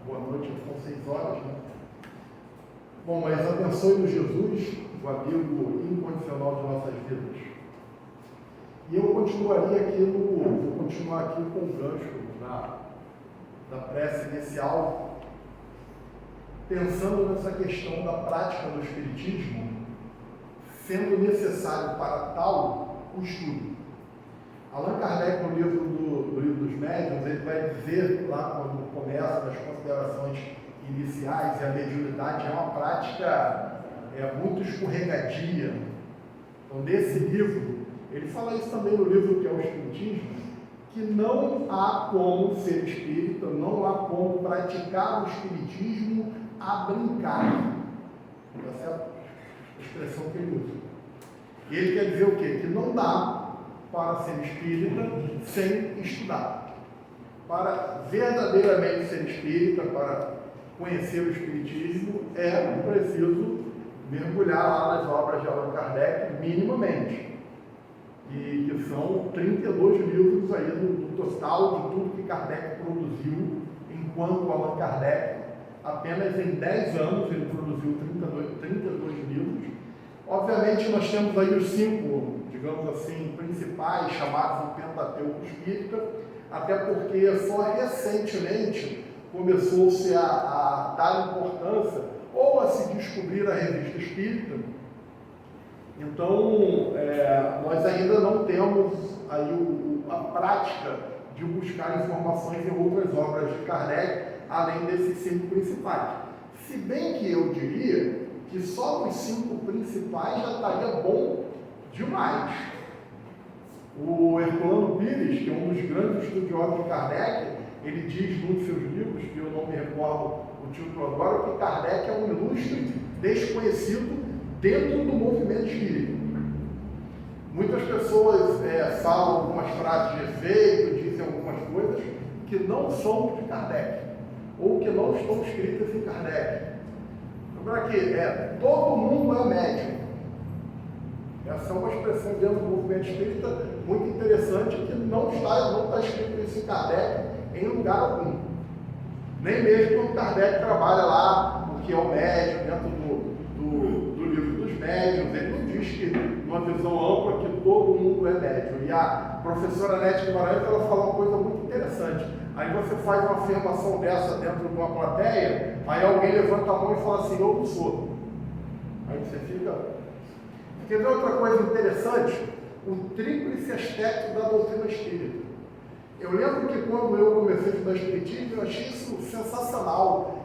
Boa noite, são 6 horas, né? Bom, mas abençoe-nos Jesus, o amigo incondicional de nossas vidas. E eu vou continuar aqui com o gancho da prece inicial, pensando nessa questão da prática do Espiritismo, sendo necessário para tal o estudo. Allan Kardec, no livro dos Médiuns, ele vai dizer, lá quando começa nas considerações iniciais, e a mediunidade é uma prática muito escorregadia. Então, nesse livro, ele fala isso também no livro que é o Espiritismo, que não há como ser espírita, não há como praticar o espiritismo a brincar. Essa é a expressão que ele usa. E ele quer dizer o quê? Que não dá para ser espírita sem estudar. Para verdadeiramente ser espírita, para conhecer o espiritismo, é preciso mergulhar lá nas obras de Allan Kardec, minimamente. E que são 32 livros aí do total de tudo que Kardec produziu, enquanto Allan Kardec, apenas em 10 anos, ele produziu 32 livros. Obviamente, nós temos aí os 5, digamos assim, principais, chamados o Pentateuco Espírita, até porque só recentemente começou-se a dar importância ou a se descobrir a Revista Espírita. Então, nós ainda não temos aí a prática de buscar informações em outras obras de Kardec, além desses 5 principais. Se bem que eu diria que só os 5 principais já estaria bom demais. O Herculano Pires, que é um dos grandes estudiosos de Kardec, ele diz num dos seus livros, que eu não me recordo o título agora, que Kardec é um ilustre desconhecido dentro do movimento espírita. Muitas pessoas falam algumas frases de efeito, dizem algumas coisas que não são de Kardec, ou que não estão escritas em Kardec. Lembrar que todo mundo é médium. Essa é uma expressão dentro do movimento espírita muito interessante, que não está escrito isso em Kardec em lugar algum. Nem mesmo quando Kardec trabalha lá, o que é o médium, dentro do livro dos médiuns, ele não diz que, numa visão ampla, que todo mundo é médium. E a professora Nete Guimarães, ela fala uma coisa muito interessante. Aí você faz uma afirmação dessa dentro de uma plateia, aí alguém levanta a mão e fala assim, eu não sou. Aí você fica... Quer ver outra coisa interessante? O tríplice aspecto da doutrina espírita. Eu lembro que quando eu comecei a estudar espiritismo, eu achei isso sensacional.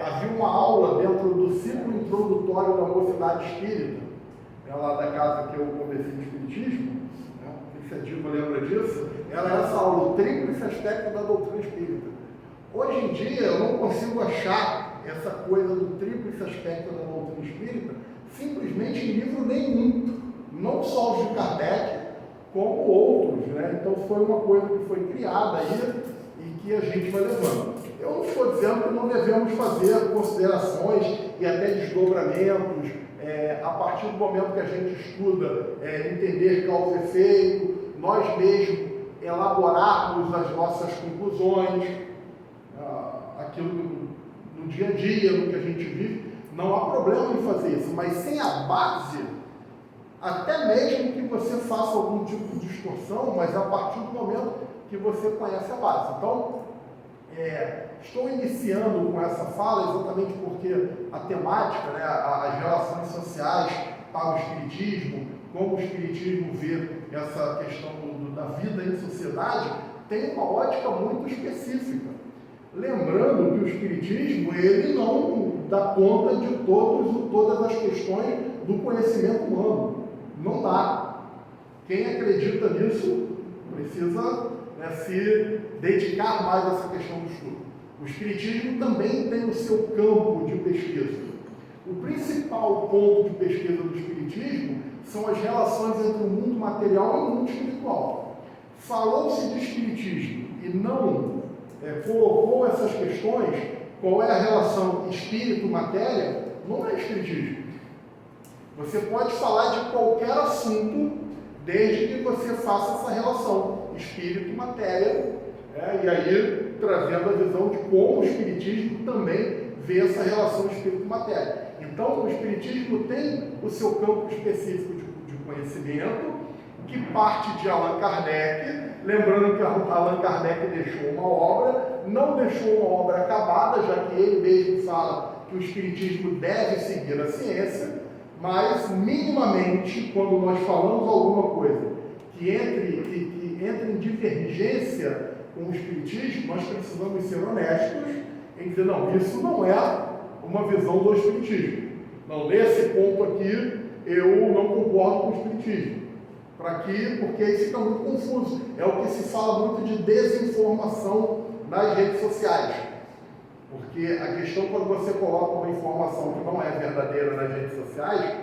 Havia uma aula dentro do ciclo introdutório da Mocidade Espírita, lá da casa que eu comecei no espiritismo, né? Se a Dilma lembra disso, era essa aula, o tríplice aspecto da doutrina espírita. Hoje em dia, eu não consigo achar essa coisa do tríplice aspecto da doutrina espírita simplesmente em livro nenhum, não só os de Kardec, como outros, né? Então foi uma coisa que foi criada aí e que a gente vai levando. Eu não estou dizendo que não devemos fazer considerações e até desdobramentos, a partir do momento que a gente estuda, entender causa e efeito, nós mesmos elaborarmos as nossas conclusões, aquilo no dia a dia, no que a gente vive, não há problema em fazer isso, mas sem a base, até mesmo que você faça algum tipo de distorção, mas a partir do momento que você conhece a base. Então, estou iniciando com essa fala exatamente porque a temática, né, as relações sociais para o espiritismo, como o espiritismo vê essa questão da vida em sociedade, tem uma ótica muito específica. Lembrando que o espiritismo, ele não dá conta de todas as questões do conhecimento humano. Não dá. Quem acredita nisso precisa se dedicar mais a essa questão do estudo. O espiritismo também tem o seu campo de pesquisa. O principal ponto de pesquisa do espiritismo são as relações entre o mundo material e o mundo espiritual. Falou-se de espiritismo e não colocou essas questões, qual é a relação espírito-matéria, não é espiritismo. Você pode falar de qualquer assunto desde que você faça essa relação. espírito e matéria, e aí trazendo a visão de como o espiritismo também vê essa relação espírito e matéria. Então, o espiritismo tem o seu campo específico de conhecimento, que parte de Allan Kardec, lembrando que Allan Kardec deixou uma obra, não deixou uma obra acabada, já que ele mesmo fala que o espiritismo deve seguir a ciência, mas minimamente, quando nós falamos alguma coisa que entre em divergência com o espiritismo, nós precisamos ser honestos em dizer, não, isso não é uma visão do espiritismo. Não, nesse ponto aqui, eu não concordo com o espiritismo. Porque aí fica muito confuso. É o que se fala muito de desinformação nas redes sociais. Porque a questão, quando você coloca uma informação que não é verdadeira nas redes sociais,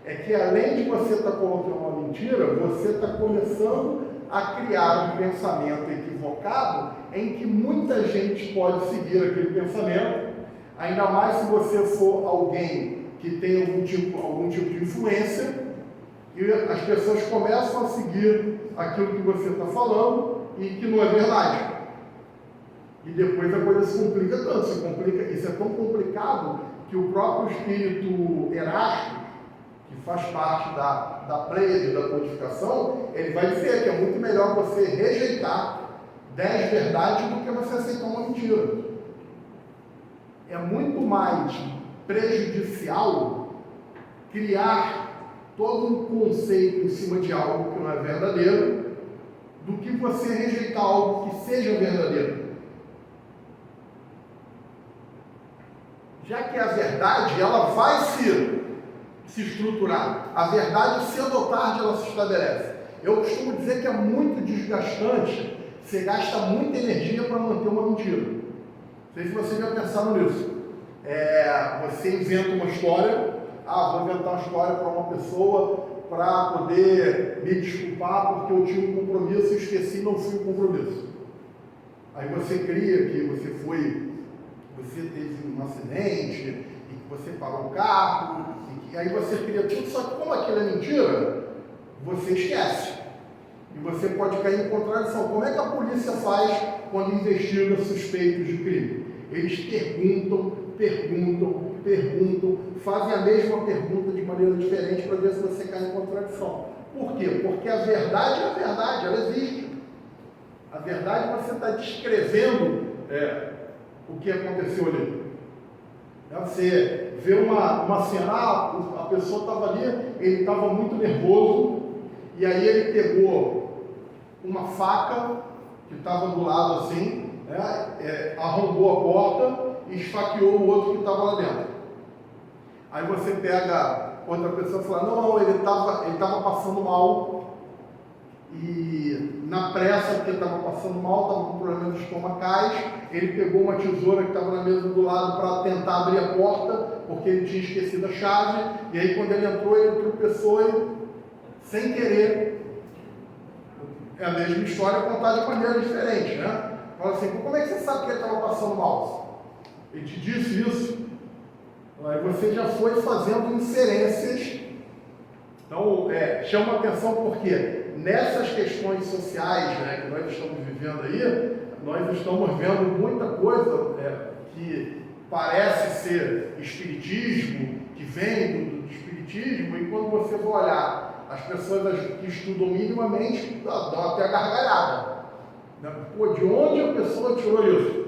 é que além de você estar colocando uma mentira, você está começando a criar um pensamento equivocado em que muita gente pode seguir aquele pensamento, ainda mais se você for alguém que tem algum tipo de influência, e as pessoas começam a seguir aquilo que você está falando e que não é verdade. E depois a coisa se complica tanto, isso é tão complicado que o próprio espírito Erasto, que faz parte da Pleiade, da codificação, ele vai dizer que é muito melhor você rejeitar 10 verdades do que você aceitar uma mentira. É muito mais prejudicial criar todo um conceito em cima de algo que não é verdadeiro, do que você rejeitar algo que seja verdadeiro. Já que a verdade, ela vai se estruturar. A verdade, cedo ou tarde, ela se estabelece. Eu costumo dizer que é muito desgastante, você gasta muita energia para manter uma mentira. Não sei se vocês já pensaram nisso. Você inventa uma história, vou inventar uma história para uma pessoa para poder me desculpar porque eu tinha um compromisso e esqueci e não fui um compromisso. Aí você cria que você teve um acidente e que você parou o carro, e aí você cria tudo, só que como aquilo é mentira, você esquece. E você pode cair em contradição. Como é que a polícia faz quando investiga suspeitos de crime? Eles perguntam, fazem a mesma pergunta de maneira diferente para ver se você cai em contradição. Por quê? Porque a verdade é a verdade, ela existe. A verdade, você está descrevendo o que aconteceu ali. Você vê uma cena, a pessoa estava ali, ele estava muito nervoso, e aí ele pegou uma faca que estava do lado assim, arrombou a porta e esfaqueou o outro que estava lá dentro. Aí você pega outra pessoa e fala, não, ele estava passando mal, e na pressa, porque estava passando mal, estava com problemas estomacais, ele pegou uma tesoura que estava na mesa do lado para tentar abrir a porta, porque ele tinha esquecido a chave, e aí quando ele entrou, ele tropeçou e, sem querer, é a mesma história contada de maneira diferente, né? Fala assim, como é que você sabe que ele estava passando mal? Ele te disse isso? Aí você já foi fazendo inserências. Então, chama atenção porque nessas questões sociais, que nós estamos vivendo aí, nós estamos vendo muita coisa que parece ser espiritismo, que vem do espiritismo, e quando você for olhar as pessoas que estudam minimamente, dão até gargalhada. Pô, de onde a pessoa tirou isso?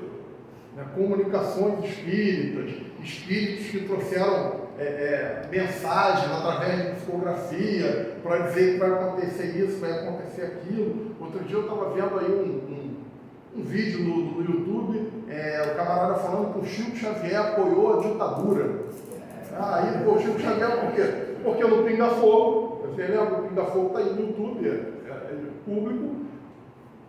Comunicações espíritas, espíritos que trouxeram mensagens através de psicografia para dizer que vai acontecer isso, vai acontecer aquilo. Outro dia eu estava vendo aí um vídeo no YouTube, o camarada falando que o Chico Xavier apoiou a ditadura. Aí, o Chico Xavier por quê? Porque no Pinga Fogo, você lembra, o Pinga Fogo está aí no YouTube, público,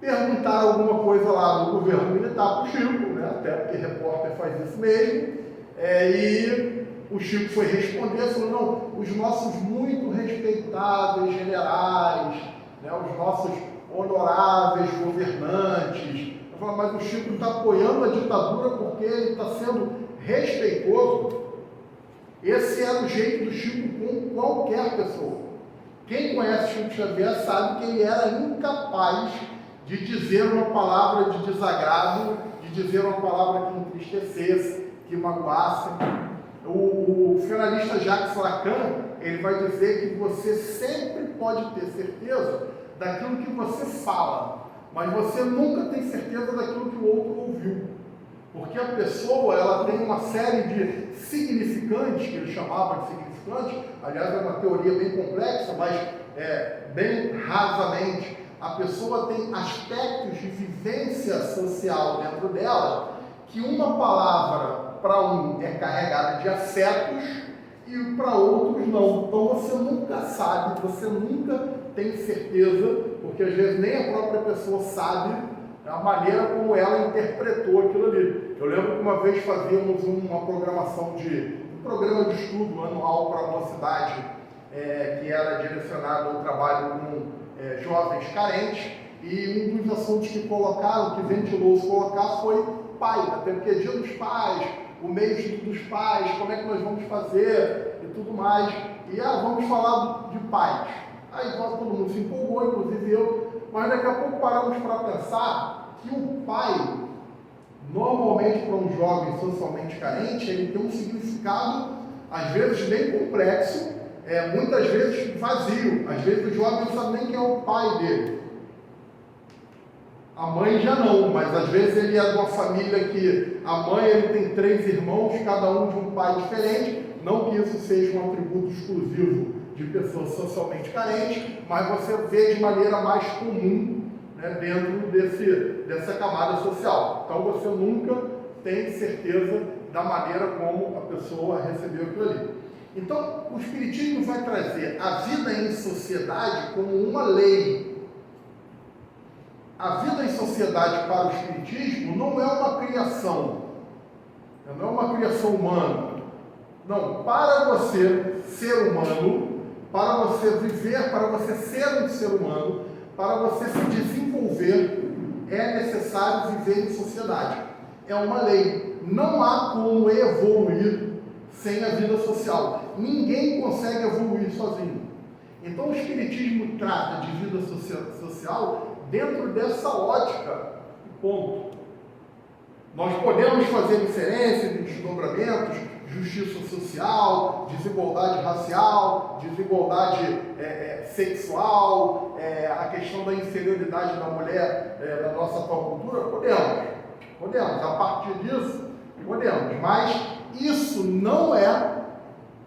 perguntaram alguma coisa lá do governo militar para o Chico, até porque repórter faz isso mesmo, e o Chico foi responder, falou, não, os nossos muito respeitáveis generais, os nossos honoráveis governantes, eu falo, mas o Chico está apoiando a ditadura porque ele está sendo respeitoso. Esse era o jeito do Chico com qualquer pessoa. Quem conhece Chico Xavier sabe que ele era incapaz de dizer uma palavra de desagrado, de dizer uma palavra que entristecesse, que magoasse. O finalista Jacques Lacan, ele vai dizer que você sempre pode ter certeza daquilo que você fala, mas você nunca tem certeza daquilo que o outro ouviu. Porque a pessoa, ela tem uma série de significantes, que ele chamava de significantes, aliás, é uma teoria bem complexa, mas bem rasamente, a pessoa tem aspectos de vivência social dentro dela, que uma palavra para um é carregada de afetos e para outros não. Então você nunca sabe, você nunca tem certeza, porque às vezes nem a própria pessoa sabe a maneira como ela interpretou aquilo ali. Eu lembro que uma vez fazíamos uma programação um programa de estudo anual para a mocidade, que era direcionado ao trabalho com jovens carentes, e um dos assuntos que colocaram, que ventilou-se colocar, foi pai, até porque é dia dos pais, o mês dos pais, como é que nós vamos fazer e tudo mais. E vamos falar de pais. Aí todo mundo se empolgou, inclusive eu, mas daqui a pouco paramos para pensar que o pai, normalmente para um jovem socialmente carente, ele tem um significado, às vezes, bem complexo, muitas vezes vazio. Às vezes o jovem não sabe nem quem é o pai dele. A mãe já não, mas às vezes ele é de uma família que a mãe ele tem 3 irmãos, cada um de um pai diferente. Não que isso seja um atributo exclusivo de pessoas socialmente carentes, mas você vê de maneira mais comum, né, dentro dessa camada social. Então você nunca tem certeza da maneira como a pessoa recebeu aquilo ali. Então o Espiritismo vai trazer a vida em sociedade como uma lei. A vida em sociedade para o Espiritismo não é uma criação, não é uma criação humana. Não, para você ser humano, para você viver, para você ser um ser humano, para você se desenvolver, é necessário viver em sociedade. É uma lei. Não há como evoluir sem a vida social. Ninguém consegue evoluir sozinho. Então o Espiritismo trata de vida social dentro dessa ótica, ponto. Nós podemos fazer diferença entre desdobramentos, justiça social, desigualdade racial, desigualdade sexual, a questão da inferioridade da mulher da nossa atual cultura, podemos, a partir disso, podemos, mas isso não é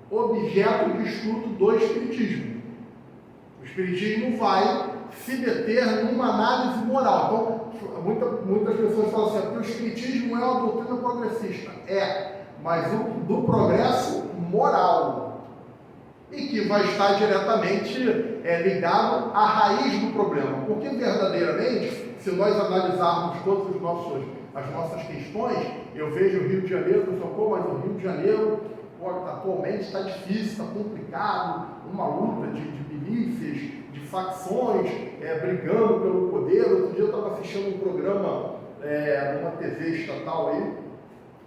objeto de estudo do Espiritismo. O Espiritismo vai se deter numa análise moral. Então, muitas pessoas falam assim, que o Espiritismo é uma doutrina progressista. Mas do progresso moral. E que vai estar diretamente ligado à raiz do problema. Porque, verdadeiramente, se nós analisarmos todas as nossas questões, eu vejo o Rio de Janeiro, mas o Rio de Janeiro atualmente está difícil, está complicado, uma luta de milícias, de facções brigando pelo poder. Outro dia eu estava assistindo um programa numa TV estatal aí,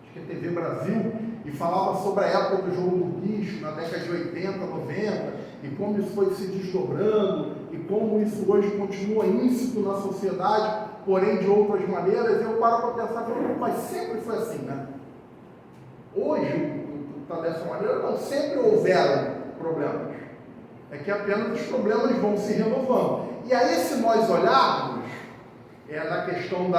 acho que é TV Brasil, e falava sobre a época do jogo do bicho, na década de 80, 90, e como isso foi se desdobrando, e como isso hoje continua íncito na sociedade, porém de outras maneiras. Eu paro para pensar, mas sempre foi assim, né? Hoje, está dessa maneira, não, sempre houveram problemas. É que apenas os problemas vão se renovando. E aí, se nós olharmos na questão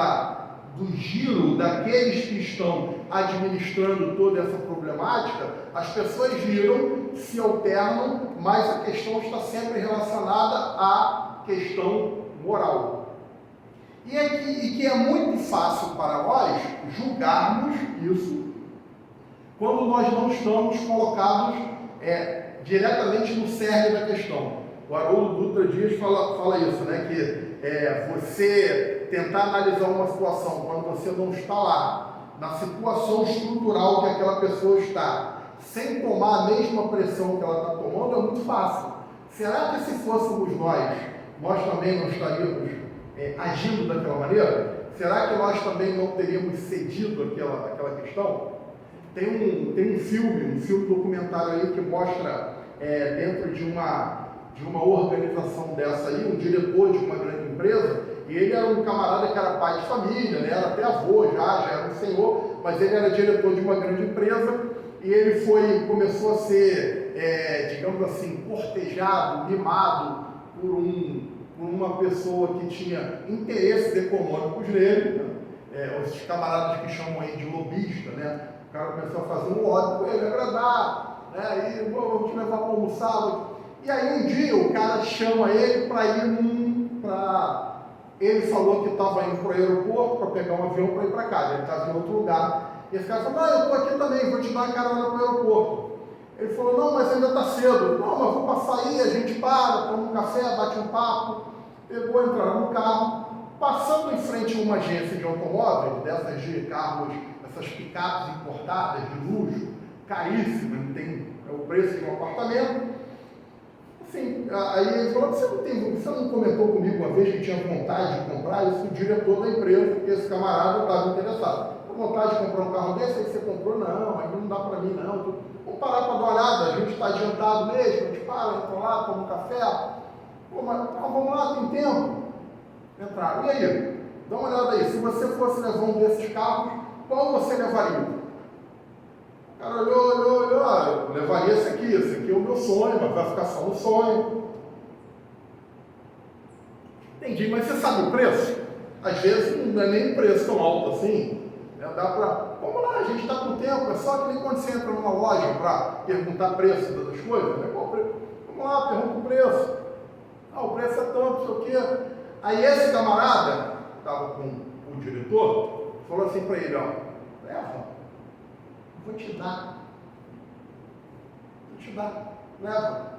do giro daqueles que estão administrando toda essa problemática, as pessoas giram, se alternam, mas a questão está sempre relacionada à questão moral. E que é muito fácil para nós julgarmos isso quando nós não estamos colocados diretamente no cerne da questão. O Haroldo Dutra Dias fala isso, né? Que você tentar analisar uma situação quando você não está lá, na situação estrutural que aquela pessoa está, sem tomar a mesma pressão que ela está tomando, é muito fácil. Será que se fôssemos nós também não estaríamos agindo daquela maneira? Será que nós também não teríamos cedido aquela questão? Tem um filme documentário aí que mostra dentro de uma organização dessa aí, um diretor de uma grande empresa, E ele era um camarada que era pai de família, né? Era até avô já era um senhor, mas ele era diretor de uma grande empresa e ele começou a ser, digamos assim, cortejado, mimado por uma pessoa que tinha interesses econômicos nele, né? Esses camaradas que chamam aí de lobista, né? O cara começou a fazer um lobby com ele, agradar, né? Aí, vou te levar para almoçar. E aí um dia o cara chama ele para ir ele falou que estava indo para o aeroporto para pegar um avião para ir para casa, ele estava em outro lugar. E esse cara falou, eu estou aqui também, vou te dar uma carona para o aeroporto. Ele falou, não, mas ainda está cedo. Não, mas vou passar aí, a gente para, toma um café, bate um papo. Pegou, entraram no carro, passando em frente a uma agência de automóveis, dessas de carros, essas picapes importadas de luxo, caríssimas, tem o preço de um apartamento. Assim, aí ele falou, você não comentou comigo uma vez que tinha vontade de comprar? Isso, o diretor da empresa, porque esse camarada estava interessado. Com vontade de comprar um carro desse, aí você comprou? Não, ainda não dá para mim não. Vamos parar para dar uma olhada, a gente está adiantado mesmo, a gente para, entra lá, toma um café. Pô, mas vamos lá, tem tempo. Entraram. E aí? Dá uma olhada aí, se você fosse levar um desses carros, qual você levaria? O cara olhou, eu levaria esse aqui é o meu sonho, mas vai ficar só no sonho. Entendi, mas você sabe o preço? Às vezes não é nem um preço tão alto assim, né? Vamos lá, a gente está com tempo, é só que nem quando você entra numa loja para perguntar preço das coisas, né? Vamos lá, pergunta o preço. O preço é tanto, não sei o quê. Aí esse camarada, que estava com o diretor, falou assim para ele, leva. Vou te dar, leva.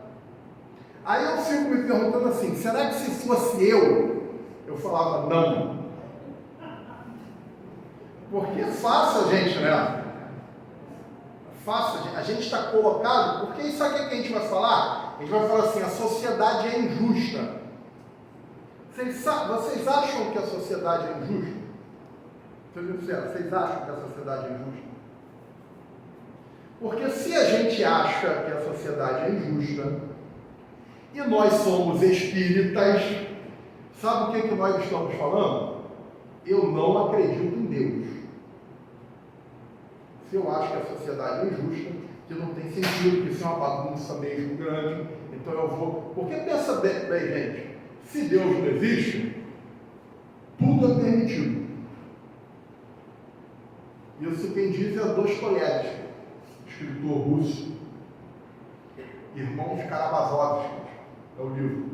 Aí eu fico me perguntando assim, será que se fosse eu falava não? Porque é fácil a gente, né? A gente está colocado, porque sabe o que a gente vai falar? A gente vai falar assim, a sociedade é injusta. Vocês acham que a sociedade é injusta? Vocês acham que a sociedade é injusta? Porque se a gente acha que a sociedade é injusta, e nós somos espíritas, sabe o que nós estamos falando? Eu não acredito em Deus. Se eu acho que a sociedade é injusta, que não tem sentido, que isso é uma bagunça mesmo grande, então eu vou... Porque pensa bem, gente, se Deus não existe, tudo é permitido. Isso quem diz é Dostoiévski, escritor russo, Irmãos Karamazov, é o livro,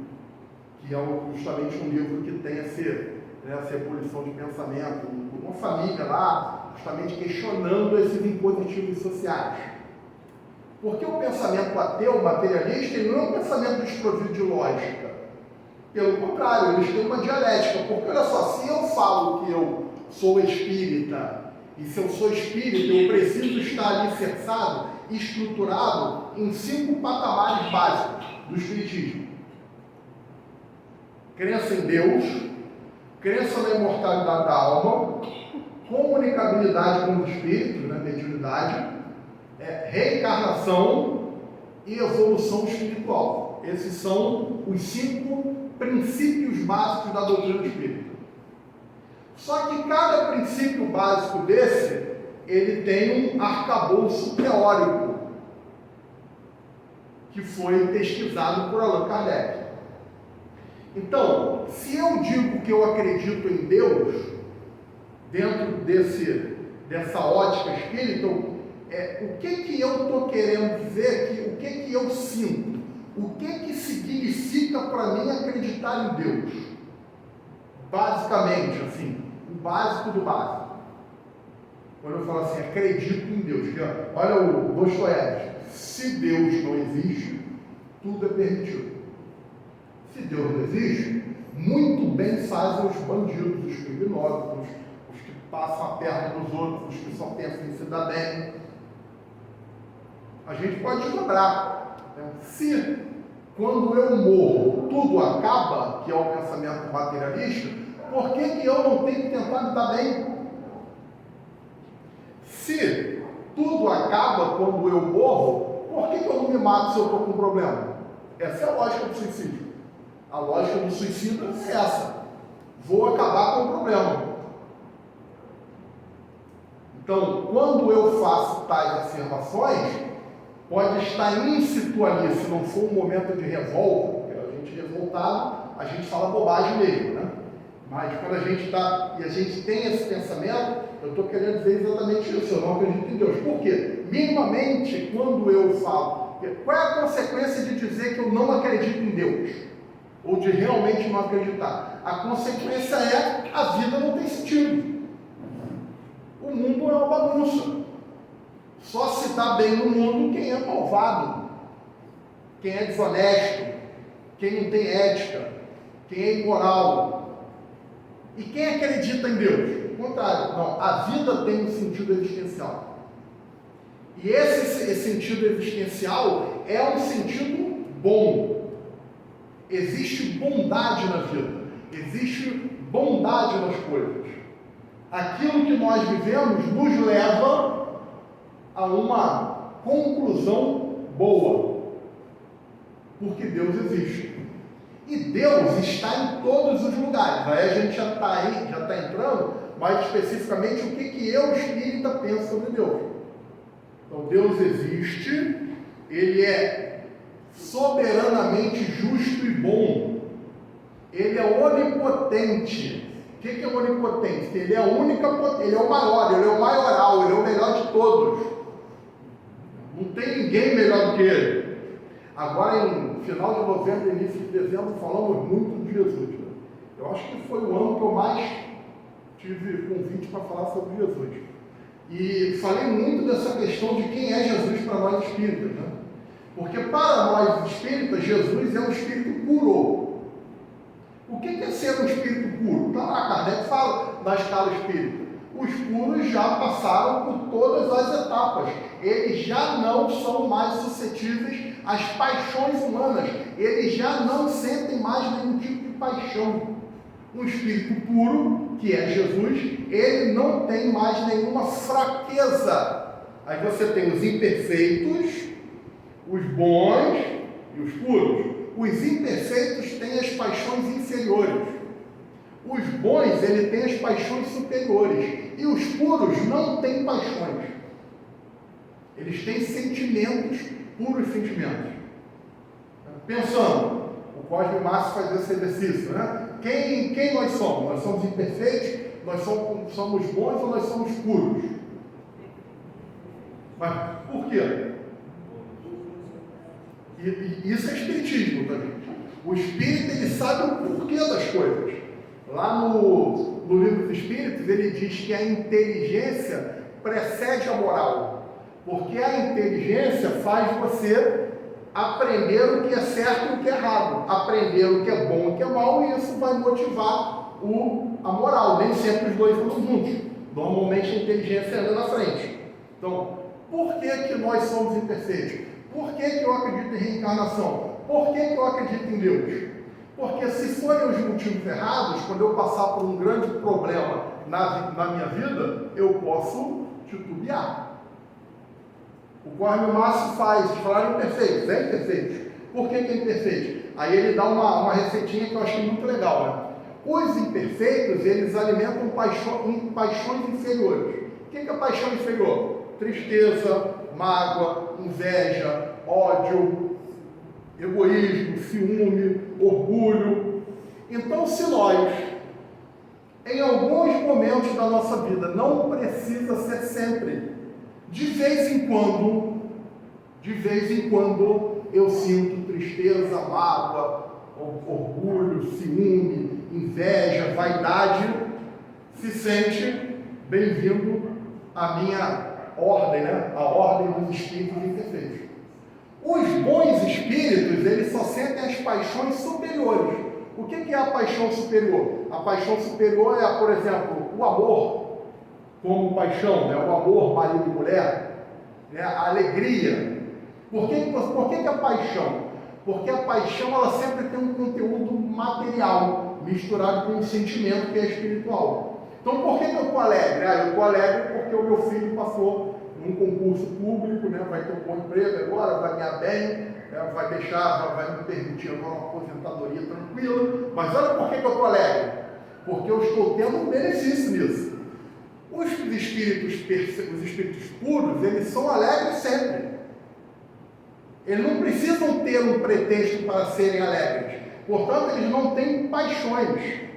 que é justamente um livro que tem essa ebulição de pensamento, uma família lá, justamente questionando esses impositivos sociais. Porque o pensamento ateu, materialista, ele não é um pensamento desprovido de lógica. Pelo contrário, eles têm uma dialética. Porque, olha só, se eu falo que eu sou espírita, e se eu sou espírita, eu preciso estar alicerçado, estruturado em 5 patamares básicos do espiritismo. Crença em Deus, crença na imortalidade da alma, comunicabilidade com os espíritos, né, mediunidade, reencarnação e evolução espiritual. Esses são os 5 princípios básicos da doutrina espírita. Só que cada princípio básico desse, ele tem um arcabouço teórico que foi pesquisado por Allan Kardec. Então, se eu digo que eu acredito em Deus, dentro dessa ótica espírita, o que eu estou querendo dizer, o que eu sinto, o que significa para mim acreditar em Deus? Basicamente, assim, o básico do básico. Quando eu falo assim, acredito em Deus, que, olha o Dostoiévski, se Deus não existe, tudo é permitido. Se Deus não existe, muito bem fazem os bandidos, os criminosos, os que passam a perna dos outros, os que só pensam em se dar bem. A gente pode lembrar, né? Se quando eu morro tudo acaba, que é o pensamento materialista, por que eu não tenho que tentar me dar bem? Se tudo acaba quando eu morro, por que eu não me mato se eu estou com um problema? Essa é a lógica do suicídio. A lógica do suicídio é essa. vou acabar com o problema. Então, quando eu faço tais afirmações, pode estar íncito ali, se não for um momento de revolta, porque a gente revoltado, a gente fala bobagem mesmo, né? Mas quando a gente está, e a gente tem esse pensamento, eu estou querendo dizer exatamente isso, eu não acredito em Deus. Por quê? Minimamente, quando eu falo, qual é a consequência de dizer que eu não acredito em Deus? Ou de realmente não acreditar? A consequência é, a vida não tem sentido. O mundo é uma bagunça. Só se dá bem no mundo quem é malvado, quem é desonesto, quem não tem ética, quem é imoral. E quem acredita em Deus? Ao contrário, não, a vida tem um sentido existencial. E esse sentido existencial é um sentido bom. Existe bondade na vida, existe bondade nas coisas. Aquilo que nós vivemos nos leva a uma conclusão boa, porque Deus existe. E Deus está em todos os lugares. Aí a gente já está entrando mais especificamente o que eu, espírita, penso sobre Deus. Então Deus existe, Ele é soberanamente justo e bom, Ele é onipotente. O que é onipotente? Ele é a única, Ele é o maior, Ele é o maioral, Ele é o melhor de todos. Não tem ninguém melhor do que Ele. Agora, em final de novembro, início de dezembro, falamos muito de Jesus. Né? Eu acho que foi o ano que eu mais tive convite para falar sobre Jesus. E falei muito dessa questão de quem é Jesus para nós espíritas. Né? Porque para nós espíritas, Jesus é um espírito puro. O que é ser um espírito puro? Está lá, Kardec fala na escala espírita. Os puros já passaram por todas as etapas. Eles já não são mais suscetíveis às paixões humanas. Eles já não sentem mais nenhum tipo de paixão. Um espírito puro, que é Jesus, ele não tem mais nenhuma fraqueza. Aí você tem os imperfeitos, os bons e os puros. Os imperfeitos têm as paixões inferiores. Os bons, ele tem as paixões superiores. E os puros não têm paixões. Eles têm sentimentos, puros sentimentos. Pensando, o Cosme Márcio faz esse exercício, né? Quem nós somos? Nós somos imperfeitos? Nós somos bons ou nós somos puros? Mas por quê? E isso é espiritismo, tá, gente? O espírito, ele sabe o porquê das coisas. Lá no livro dos Espíritos, ele diz que a inteligência precede a moral. Porque a inteligência faz você aprender o que é certo e o que é errado. Aprender o que é bom e o que é mal, e isso vai motivar a moral. Nem sempre os dois andam juntos. Normalmente a inteligência anda na frente. Então, por que nós somos imperfeitos? Por que eu acredito em reencarnação? Por que eu acredito em Deus? Porque se forem os motivos errados, quando eu passar por um grande problema na minha vida, eu posso titubear. O Cosme Márcio falaram imperfeitos, é imperfeito. Por que é imperfeito? Aí ele dá uma receitinha que eu achei muito legal, né? Os imperfeitos, eles alimentam paixões inferiores. O que é paixão inferior? Tristeza, mágoa, inveja, ódio, egoísmo, ciúme, orgulho. Então, se nós, em alguns momentos da nossa vida, não precisa ser sempre, de vez em quando eu sinto tristeza, mágoa, orgulho, ciúme, inveja, vaidade, se sente bem-vindo à minha ordem, né? A ordem dos espíritos imperfeitos. Os bons espíritos, eles só sentem as paixões superiores. O que é a paixão superior? A paixão superior é, por exemplo, o amor como paixão, né? O amor marido e mulher, né? A alegria. Por que a paixão? Porque a paixão, ela sempre tem um conteúdo material misturado com um sentimento que é espiritual. Então, por que eu estou alegre? Eu estou alegre porque o meu filho passou num concurso público, né? Vai ter um bom emprego agora, vai ganhar bem, vai me permitir agora uma aposentadoria tranquila. Mas olha por que eu estou alegre. porque eu estou tendo um benefício nisso. Os espíritos puros, eles são alegres sempre. Eles não precisam ter um pretexto para serem alegres. Portanto, eles não têm paixões.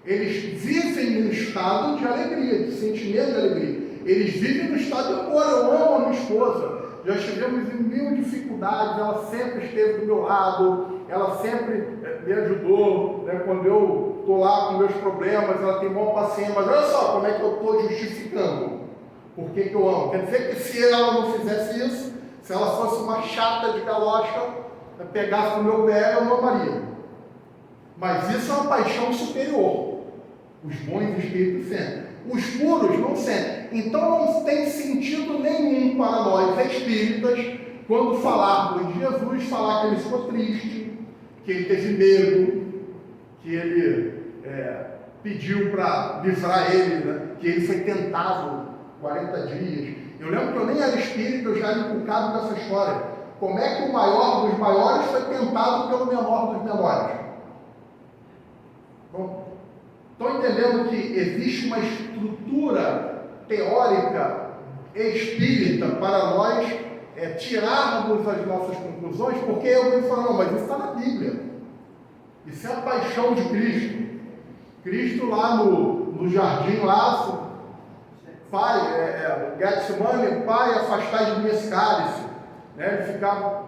Eles vivem no estado de alegria, de sentimento de alegria. Eles vivem no estado de amor. Eu amo a minha esposa. Já estivemos em mil dificuldades, ela sempre esteve do meu lado, ela sempre me ajudou, né? Quando eu estou lá com meus problemas, ela tem maior paciência. Mas olha só como é que eu estou justificando por que eu amo. Quer dizer que se ela não fizesse isso, se ela fosse uma chata de galocha, pegasse no meu pé, eu não amaria. Mas isso é uma paixão superior. Os bons espíritos sentem. Os puros não sentem. Então não tem sentido nenhum para nós espíritas, quando falarmos de Jesus, falar que ele ficou triste, que ele teve medo, que ele pediu para livrar ele, né? Que ele foi tentado 40 dias. Eu lembro que eu nem era espírita, eu já era inculcado com essa história. Como é que o maior dos maiores foi tentado pelo menor dos menores? Bom, estão entendendo que existe uma estrutura teórica espírita para nós tirarmos as nossas conclusões, porque alguém fala, não, mas isso está na Bíblia. Isso é a paixão de Cristo. Cristo lá no jardim lá, Pai, Getsemane, Pai, afastai de mim esse cálice. Né? Ele ficava,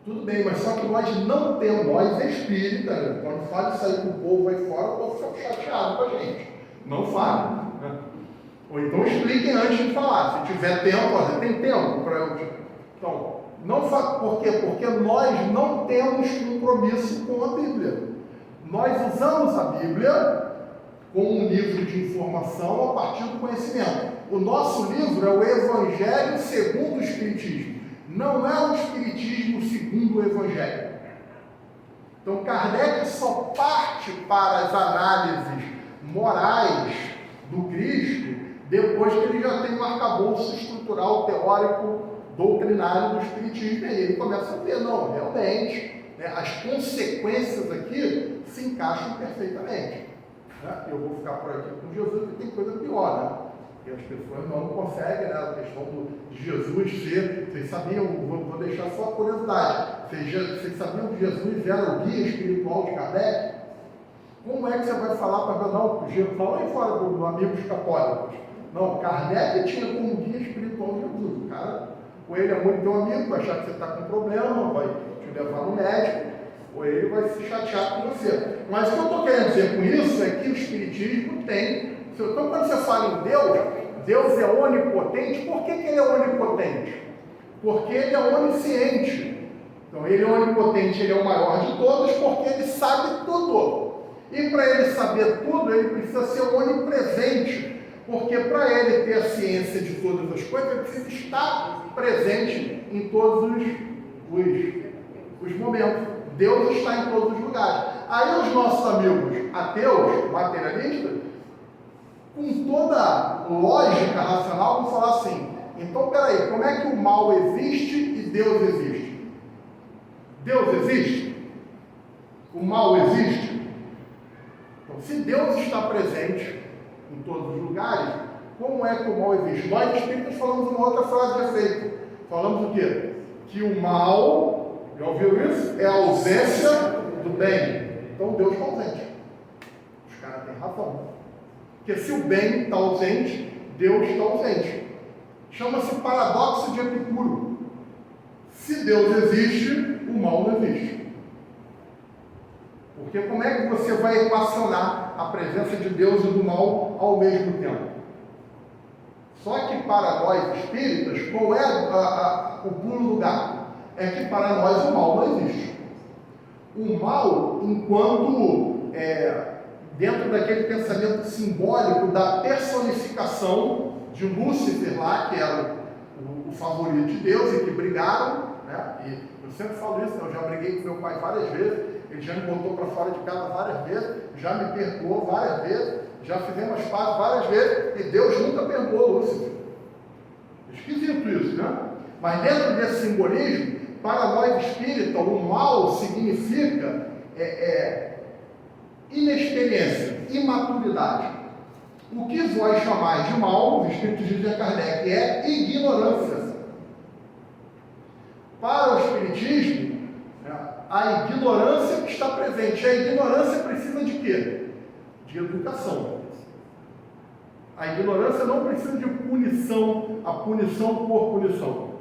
tudo bem, mas só que nós não temos, nós espíritas, né? Quando fala isso aí que o povo vai fora, o povo fica chateado com a gente. Não fale. Né? Ou então expliquem antes de falar. Se tiver tempo, olha, tem tempo para eu. Então, não fale. Por quê? Porque nós não temos compromisso com a Bíblia. Nós usamos a Bíblia como um livro de informação a partir do conhecimento. O nosso livro é o Evangelho segundo o Espiritismo. Não é o Espiritismo segundo o Evangelho. Então, Kardec só parte para as análises morais do Cristo depois que ele já tem um arcabouço estrutural, teórico, doutrinário do Espiritismo. E aí ele começa a ver, não, realmente, né, as consequências aqui se encaixam perfeitamente. Né? Eu vou ficar por aqui com Jesus, porque tem coisa pior, né? Porque as pessoas não conseguem, né? A questão de Jesus ser. Vocês sabiam, vou deixar só a curiosidade. Vocês sabiam que Jesus era o guia espiritual de Kardec? Como é que você vai falar para não, Jesus, fala aí fora dos amigos católicos. Não, Kardec tinha como guia espiritual Jesus. O cara, ou ele é muito teu amigo, vai achar que você está com problema, vai te levar no médico, ou ele vai se chatear com você. Mas o que eu estou querendo dizer com isso é que o Espiritismo tem. Então, quando você fala em Deus, Deus é onipotente. Por que ele é onipotente? Porque ele é onisciente. Então, ele é onipotente, ele é o maior de todos, porque ele sabe tudo. E para ele saber tudo, ele precisa ser onipresente. Porque para ele ter a ciência de todas as coisas, ele precisa estar presente em todos os momentos. Deus está em todos os lugares. Aí os nossos amigos ateus, materialistas, com toda lógica racional, vão falar assim, então peraí, como é que o mal existe e Deus existe? Deus existe? O mal existe? Então, se Deus está presente em todos os lugares, como é que o mal existe? Nós espíritas falamos uma outra frase de efeito. Falamos o quê? Que o mal, já ouviu isso? É a ausência do bem. Então Deus está ausente. Os caras têm razão. Porque se o bem está ausente, Deus está ausente. Chama-se paradoxo de Epicuro. Se Deus existe, o mal não existe. Porque como é que você vai equacionar a presença de Deus e do mal ao mesmo tempo? Só que para nós espíritas, qual é o pulo do gato? É que para nós o mal não existe. O mal, enquanto dentro daquele pensamento simbólico da personificação de Lúcifer lá, que era o favorito de Deus e que brigaram, né? E eu sempre falo isso, eu já briguei com meu pai várias vezes, ele já me botou para fora de casa várias vezes, já me perdoou várias vezes, já fizemos as pazes várias vezes, e Deus nunca perdoou Lúcifer. Esquisito isso, né? Mas dentro desse simbolismo, para nós espíritas, o mal significa inexperiência, imaturidade. O que vós chamais de mal, os Espíritos dizem a Kardec, é ignorância. Para o Espiritismo, a ignorância que está presente. A ignorância precisa de quê? De educação. A ignorância não precisa de punição, a punição por punição.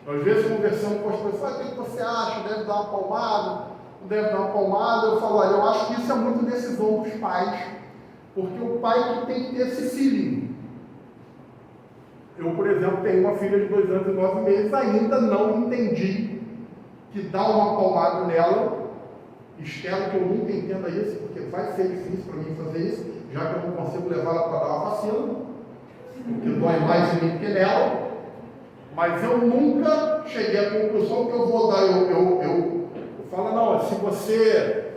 Às vezes, conversando com as pessoas, o que você acha? Deve dar uma palmada? Não deve dar uma palmada? Eu falo, olha, eu acho que isso é muito decisão dos pais, porque o pai que tem que ter esse feeling. Eu, por exemplo, tenho uma filha de 2 anos e 9 meses, ainda não entendi que dar uma palmada nela, espero que eu nunca entenda isso, porque vai ser difícil para mim fazer isso, já que eu não consigo levar ela para dar uma vacina, porque dói mais em mim que nela, mas eu nunca cheguei à conclusão que eu vou dar, eu falo, não, se você,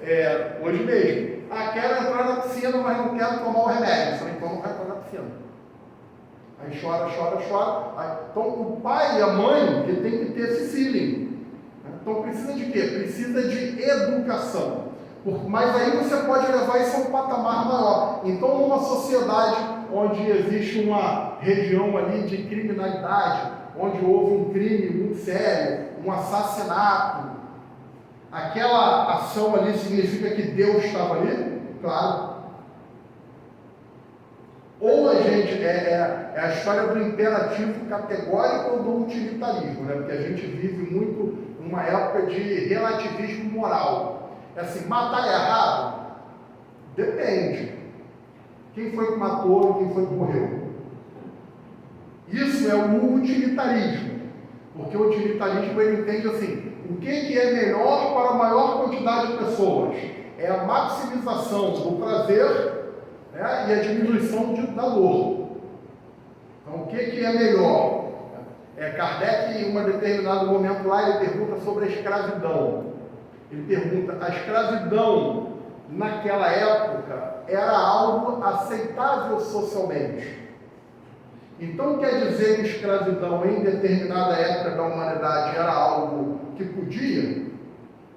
hoje mesmo, quero entrar na piscina, mas não quero tomar o remédio, eu falei, então não vai entrar na piscina. Aí chora. Então o pai e a mãe que tem que ter esse feeling. Então precisa de quê? Precisa de educação. Mas aí você pode levar isso a um patamar maior. Então numa sociedade onde existe uma região ali de criminalidade, onde houve um crime muito sério, um assassinato, aquela ação ali significa que Deus estava ali? Claro. Ou a gente, é a história do imperativo categórico ou do utilitarismo, né? Porque a gente vive muito uma época de relativismo moral. É assim, matar é errado? Depende. Quem foi que matou e quem foi que morreu? Isso é o utilitarismo. Porque o utilitarismo ele entende assim, o que é melhor para a maior quantidade de pessoas? É a maximização do prazer e a diminuição da dor. Então, o que é melhor? Kardec, em um determinado momento lá, ele pergunta sobre a escravidão. Ele pergunta, a escravidão, naquela época, era algo aceitável socialmente. Então, quer dizer que a escravidão, em determinada época da humanidade, era algo que podia?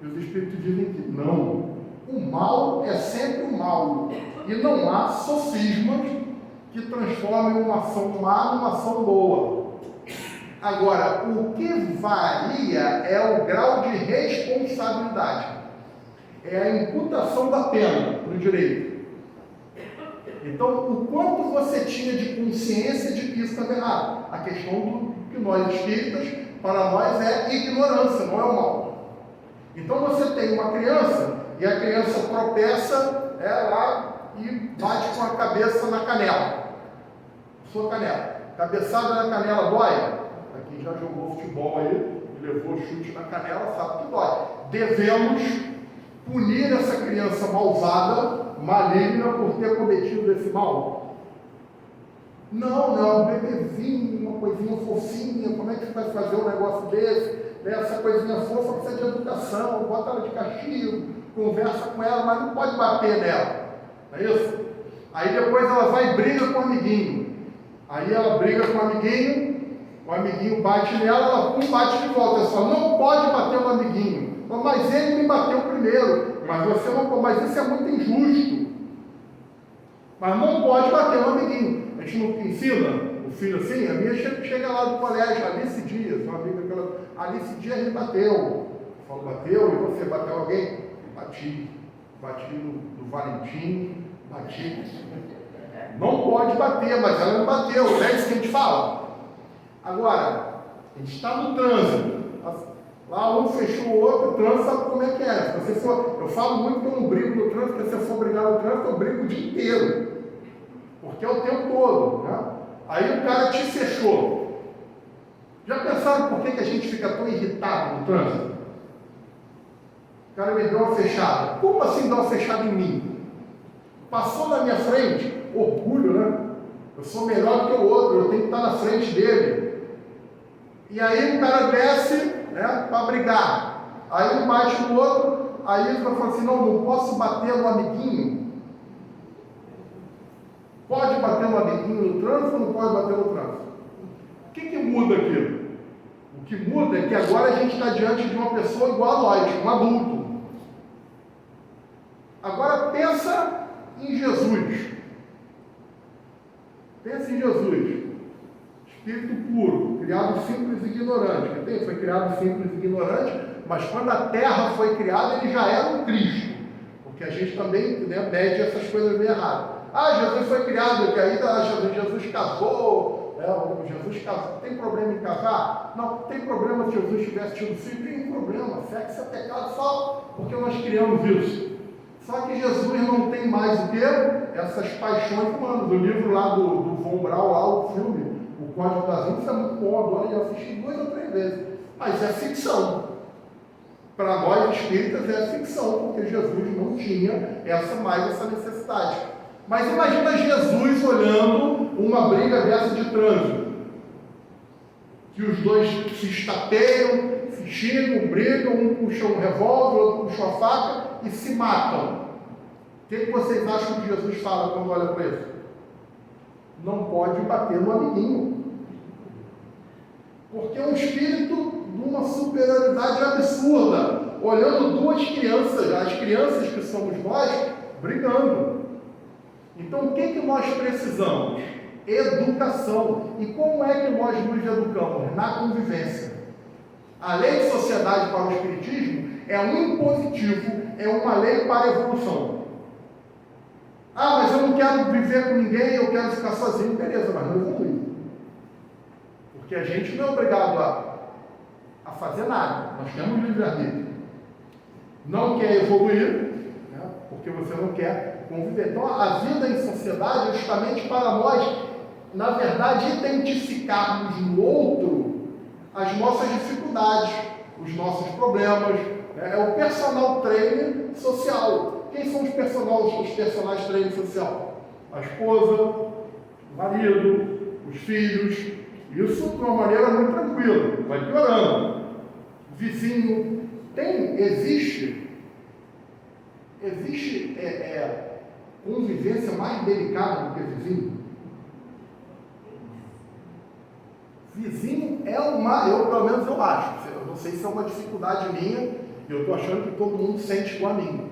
E os Espíritos dizem que não. O mal é sempre o mal. E não há sofismas que transformem uma ação má numa ação boa. Agora, o que varia é o grau de responsabilidade. É a imputação da pena para o direito. Então, o quanto você tinha de consciência de que isso estava errado? A questão do que nós espíritas, para nós, é ignorância, não é o mal. Então, você tem uma criança e a criança tropeça lá e bate com a cabeça na canela. Sua canela. Cabeçada na canela dói? Quem já jogou futebol aí, levou chute na canela, sabe que dói. Devemos punir essa criança malvada, maligna, por ter cometido esse mal? Não, é um bebezinho, uma coisinha fofinha, como é que você vai fazer um negócio desse? Essa coisinha fofa precisa de educação, bota ela de castigo, conversa com ela, mas não pode bater nela. Não é isso? Aí depois ela vai e briga com o amiguinho. Aí ela briga com o amiguinho bate nela, ela bate de volta. Ela fala, não pode bater no amiguinho. Mas ele me bateu primeiro. Mas você não pode, mas isso é muito injusto. Mas não pode bater no amiguinho. A gente não ensina o filho assim, a minha chega lá do colégio, Alice Dias, uma amiga aquela, Alice Dias me bateu. Eu falo, bateu? E você bateu alguém? Bati no Valentim, bati. Não pode bater, mas ela não bateu, não é isso que a gente fala. Agora, a gente está no trânsito, lá um fechou o outro, o trânsito sabe como é que é. Se você for, eu falo muito que eu não brigo no trânsito, porque se eu for brigar no trânsito, eu brigo o dia inteiro, porque é o tempo todo, né? Aí o cara te fechou. Já pensaram por que a gente fica tão irritado no trânsito? O cara me deu uma fechada. Como assim deu uma fechada em mim? Passou na minha frente, orgulho, né? Eu sou melhor do que o outro, eu tenho que estar na frente dele. E aí o cara desce, né, para brigar. Aí um bate no outro, aí ele vai falar assim, não posso bater no amiguinho. Pode bater no amiguinho no trânsito ou não pode bater no trânsito? O que muda aqui? O que muda é que agora a gente está diante de uma pessoa igual a nós, um adulto. Agora, pensa em Jesus. Pensa em Jesus. Espírito puro, criado simples e ignorante. Foi criado simples e ignorante, mas quando a terra foi criada, ele já era um Cristo. Porque a gente também, né, mede essas coisas bem erradas. Jesus foi criado, que aí Jesus casou, Jesus casou. Tem problema em casar? Não, tem problema se Jesus tivesse tido filho? Tem problema. Sexo é pecado só porque nós criamos isso. Só que Jesus não tem mais o que? Essas paixões humanas. O livro lá do Von Braun, lá, o filme, O Código das Vindas, é muito bom. Agora eu assisti 2 ou 3 vezes. Mas é ficção. Para nós espíritas é ficção, porque Jesus não tinha mais essa necessidade. Mas imagina Jesus olhando uma briga dessa de trânsito. Que os dois se estapeiam, se xingam, brigam, um puxa um revólver, outro puxa a faca e se matam. O que vocês acham que Jesus fala quando olha para isso? Não pode bater no amiguinho. Porque é um espírito de uma superioridade absurda, olhando 2 crianças, as crianças que somos nós, brigando. Então o que nós precisamos? Educação. E como é que nós nos educamos? Na convivência. A lei de sociedade para o espiritismo é um impositivo, é uma lei para a evolução. Mas eu não quero viver com ninguém, eu quero ficar sozinho. Beleza, mas não evolui. Porque a gente não é obrigado a fazer nada. Nós temos livre-arbítrio. Não quer evoluir, né, porque você não quer conviver. Então, a vida em sociedade é justamente para nós, na verdade, identificarmos no outro as nossas dificuldades, os nossos problemas. Né? É o personal trainer social. Quem são os personagens trainer social? A esposa, o marido, os filhos. Isso de uma maneira muito tranquila, vai piorando. Vizinho, existe convivência mais delicada do que vizinho? Vizinho é eu pelo menos eu acho, eu não sei se é uma dificuldade minha, eu estou achando que todo mundo sente igual a mim.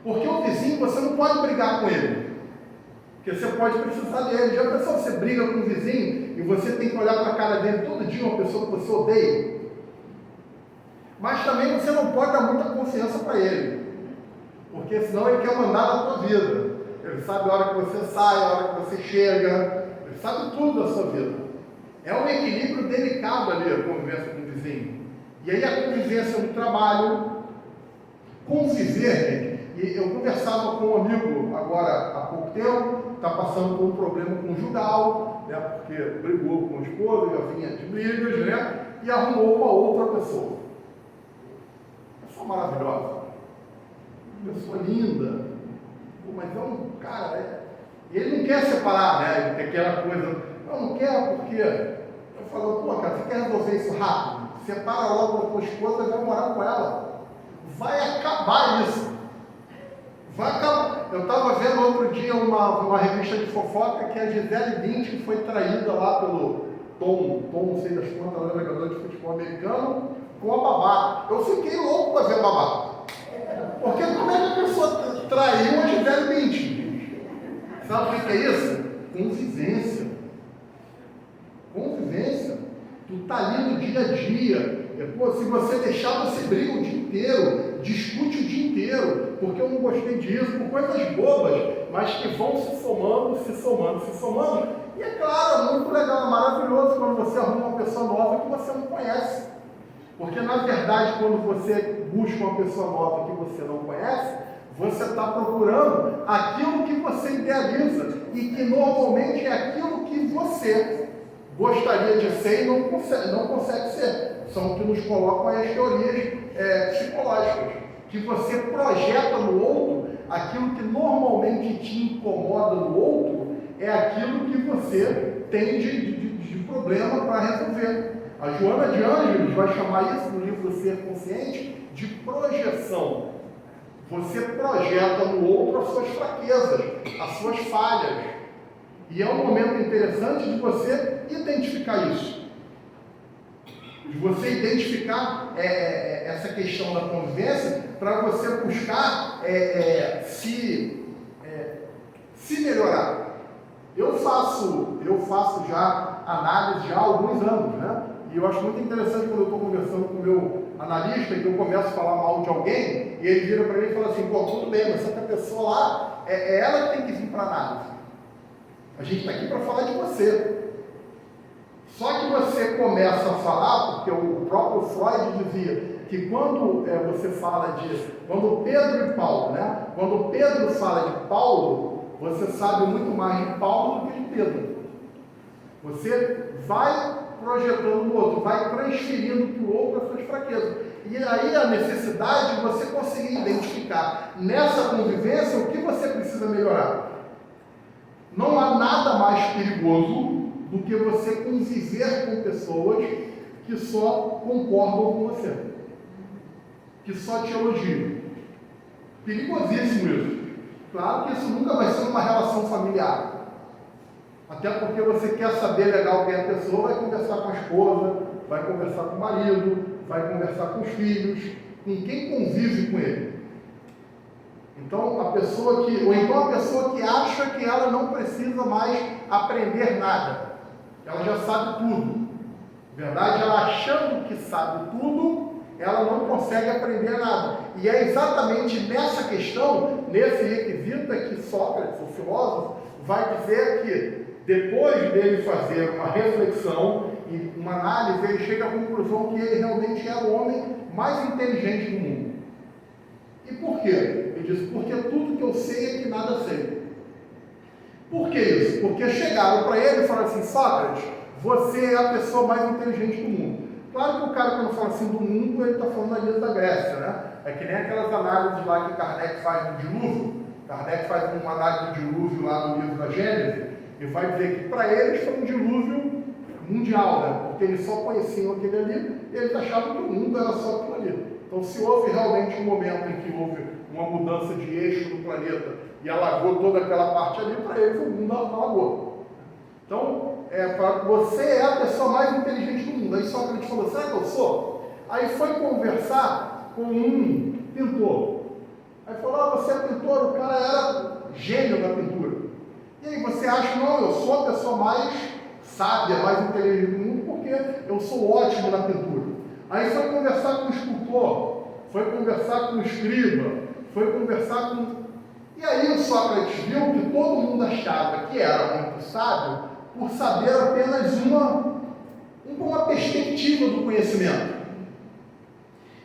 Porque o vizinho, você não pode brigar com ele. Porque você pode precisar dele. Já pensou, você briga com o vizinho e você tem que olhar para a cara dele todo dia, uma pessoa que você odeia? Mas também você não pode dar muita confiança para ele. Porque senão ele quer mandar na tua vida. Ele sabe a hora que você sai, a hora que você chega. Ele sabe tudo da sua vida. É um equilíbrio delicado ali a convivência com o vizinho. E aí a convivência no trabalho. Conviver, gente. E eu conversava com um amigo agora há pouco tempo, está passando por um problema conjugal, né, porque brigou com a esposa, já vinha de brigas, né, e arrumou uma outra pessoa. Pessoa maravilhosa, pessoa linda, mas é um cara, ele não quer separar, né, ele quer aquela coisa, não quer porque, eu falo, cara, você quer resolver isso rápido? Separa logo a tua esposa e vai morar com ela. Vai acabar isso. Vai acabar. Eu estava vendo outro dia uma revista de fofoca que a Gisele Bündchen foi traída lá pelo Tom, não sei das quantas, ela é jogador de futebol americano, com a babá. Eu fiquei louco para ver a babá. Porque como é que a pessoa traiu a Gisele Bündchen? Sabe o que é isso? Convivência. Convivência. Tu está ali no dia a dia. Se você deixar, você briga o dia inteiro, discute o dia inteiro, porque eu não gostei disso, por coisas bobas, mas que vão se somando. E é claro, é muito legal, é maravilhoso quando você arruma uma pessoa nova que você não conhece. Porque, na verdade, quando você busca uma pessoa nova que você não conhece, você está procurando aquilo que você idealiza e que normalmente é aquilo que você gostaria de ser e não consegue ser. São o que nos colocam aí as teorias psicológicas, que você projeta no outro aquilo que normalmente te incomoda no outro, é aquilo que você tem de problema para resolver. A Joana de Ângeles vai chamar isso no livro Ser Consciente de projeção. Você projeta no outro as suas fraquezas, as suas falhas. E é um momento interessante de você identificar isso. De você identificar essa questão da convivência para você buscar se se melhorar. Eu faço já análise já há alguns anos, né? E eu acho muito interessante quando eu estou conversando com o meu analista, que eu começo a falar mal de alguém, e ele vira para mim e fala assim, pô, tudo bem, mas essa pessoa lá, é ela que tem que vir para análise. A gente está aqui para falar de você. Só que você começa a falar, porque o próprio Freud dizia que quando você fala quando Pedro e Paulo, né? Quando Pedro fala de Paulo, você sabe muito mais de Paulo do que de Pedro. Você vai projetando no outro, vai transferindo para o outro as suas fraquezas. E aí a necessidade de você conseguir identificar nessa convivência o que você precisa melhorar. Não há nada mais perigoso do que você conviver com pessoas que só concordam com você, que só te elogiam. Perigosíssimo isso. Claro que isso nunca vai ser uma relação familiar. Até porque você quer saber legal quem é a pessoa, vai conversar com a esposa, vai conversar com o marido, vai conversar com os filhos, com quem convive com ele. Então, ou então a pessoa que acha que ela não precisa mais aprender nada. Ela já sabe tudo. Na verdade, ela achando que sabe tudo, ela não consegue aprender nada. E é exatamente nessa questão, nesse requisito, que Sócrates, o filósofo, vai dizer que depois dele fazer uma reflexão e uma análise, ele chega à conclusão que ele realmente é o homem mais inteligente do mundo. E por quê? Ele diz, porque tudo que eu sei é que nada sei. Por que isso? Porque chegaram para ele e falaram assim, Sócrates, você é a pessoa mais inteligente do mundo. Claro que o cara, quando fala assim do mundo, ele está falando ali da Grécia, né? É que nem aquelas análises lá que Kardec faz no dilúvio. Kardec faz uma análise do dilúvio lá no livro da Gênesis, e vai dizer que para eles foi um dilúvio mundial, né? Porque eles só conheciam aquele ali, e eles achavam que o mundo era só aquilo ali. Então, se houve realmente um momento em que houve uma mudança de eixo do planeta e alagou toda aquela parte ali, para eles o mundo alagou. Então, você é a pessoa mais inteligente do mundo. Aí Sócrates falou, será que eu sou? Aí foi conversar com um pintor. Aí falou, você é pintor, o cara era gênio da pintura. E aí você acha, não, eu sou a pessoa mais sábia, mais inteligente do mundo, porque eu sou ótimo na pintura. Aí foi conversar com o escultor, foi conversar com o escriba, foi conversar com... E aí o Sócrates viu que todo mundo achava que era muito sábio por saber apenas uma perspectiva do conhecimento.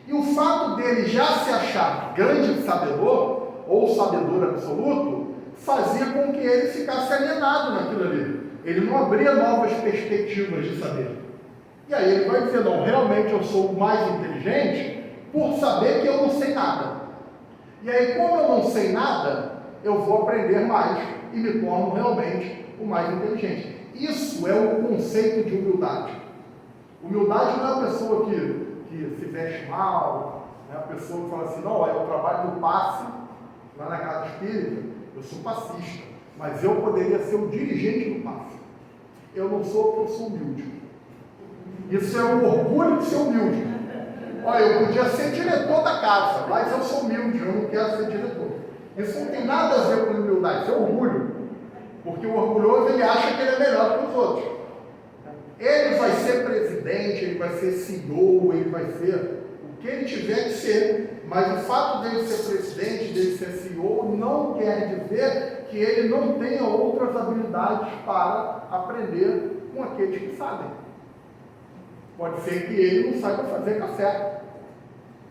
E o fato dele já se achar grande sabedor, ou sabedor absoluto, fazia com que ele ficasse alienado naquilo ali. Ele não abria novas perspectivas de saber. E aí ele vai dizer, não, realmente eu sou o mais inteligente por saber que eu não sei nada. E aí, como eu não sei nada, eu vou aprender mais e me torno realmente o mais inteligente. Isso é o conceito de humildade. Humildade não é a pessoa que se veste mal, é a pessoa que fala assim, não, eu trabalho no passe, lá na casa espírita, eu sou passista, mas eu poderia ser o dirigente do passe. Eu não sou porque eu sou humilde. Isso é um orgulho de ser humilde. Olha, eu podia ser diretor da casa, mas eu sou humilde, eu não quero ser diretor. Isso não tem nada a ver com humildade, isso é orgulho. Porque o orgulhoso, ele acha que ele é melhor que os outros. Ele vai ser presidente, ele vai ser CEO, ele vai ser o que ele tiver que ser. Mas o fato dele ser presidente, dele ser CEO, não quer dizer que ele não tenha outras habilidades para aprender com aqueles que sabem. Pode ser que ele não saiba fazer café.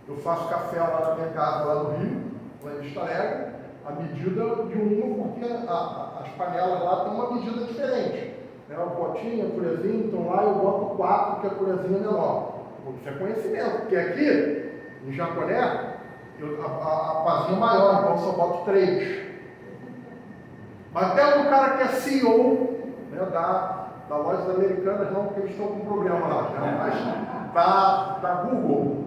Eu faço café lá na minha casa, lá no Rio, lá em Vista Alegre, a medida de uma, porque as panelas lá têm uma medida diferente. Né? O potinho, a colherzinha, então lá eu boto 4, que a colherzinha é menor. Isso é conhecimento, porque aqui, em japonês, a pazinha é maior, então eu só boto 3. Mas até o cara que é CEO, né, da lojas americanas, não, porque eles estão com problema lá, né? Mas da Google,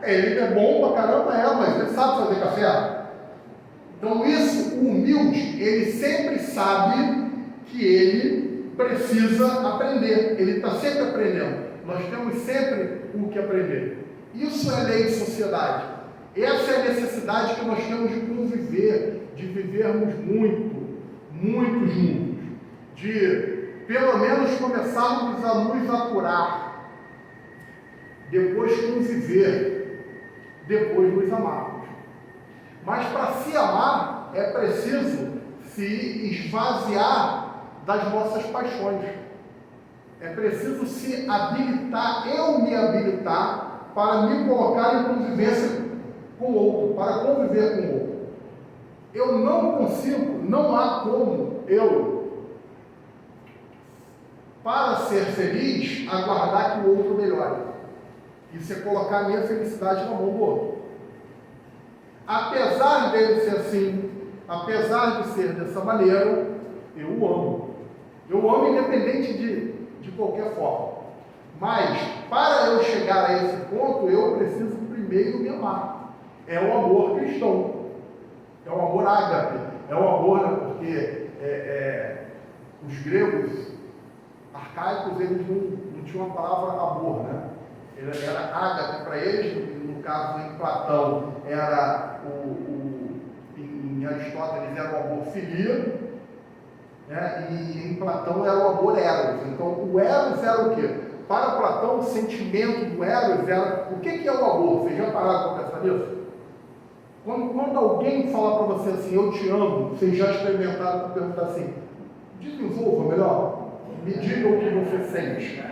ele é bom pra caramba, mas ele sabe fazer café. Então isso, o humilde, ele sempre sabe que ele precisa aprender, ele está sempre aprendendo. Nós temos sempre o que aprender. Isso é lei de sociedade. Essa é a necessidade que nós temos de conviver, de vivermos muito, muito juntos, de pelo menos começarmos a nos apurar, depois conviver, depois nos amarmos. Mas para se amar é preciso se esvaziar das nossas paixões. É preciso se habilitar, eu me habilitar para me colocar em convivência com o outro, para conviver com o outro. Eu não consigo, não há como eu, para ser feliz, aguardar que o outro melhore. Isso é colocar a minha felicidade na mão do outro. Apesar dele ser assim, apesar de ser dessa maneira, eu o amo. Eu o amo independente de qualquer forma. Mas, para eu chegar a esse ponto, eu preciso primeiro me amar. É o amor cristão. É o amor ágape. É o amor, né, porque os gregos arcaicos, eles não tinham a palavra amor, né? Era ágape para eles, no caso em Platão, era em Aristóteles era o amor filia, né? E em Platão era o amor eros. Então o eros era o quê? Para Platão, o sentimento do eros era... O que é o amor? Vocês já pararam para pensar nisso? Quando alguém fala para você assim, eu te amo, vocês já experimentaram para perguntar assim, desenvolva melhor, me diga o que você sente.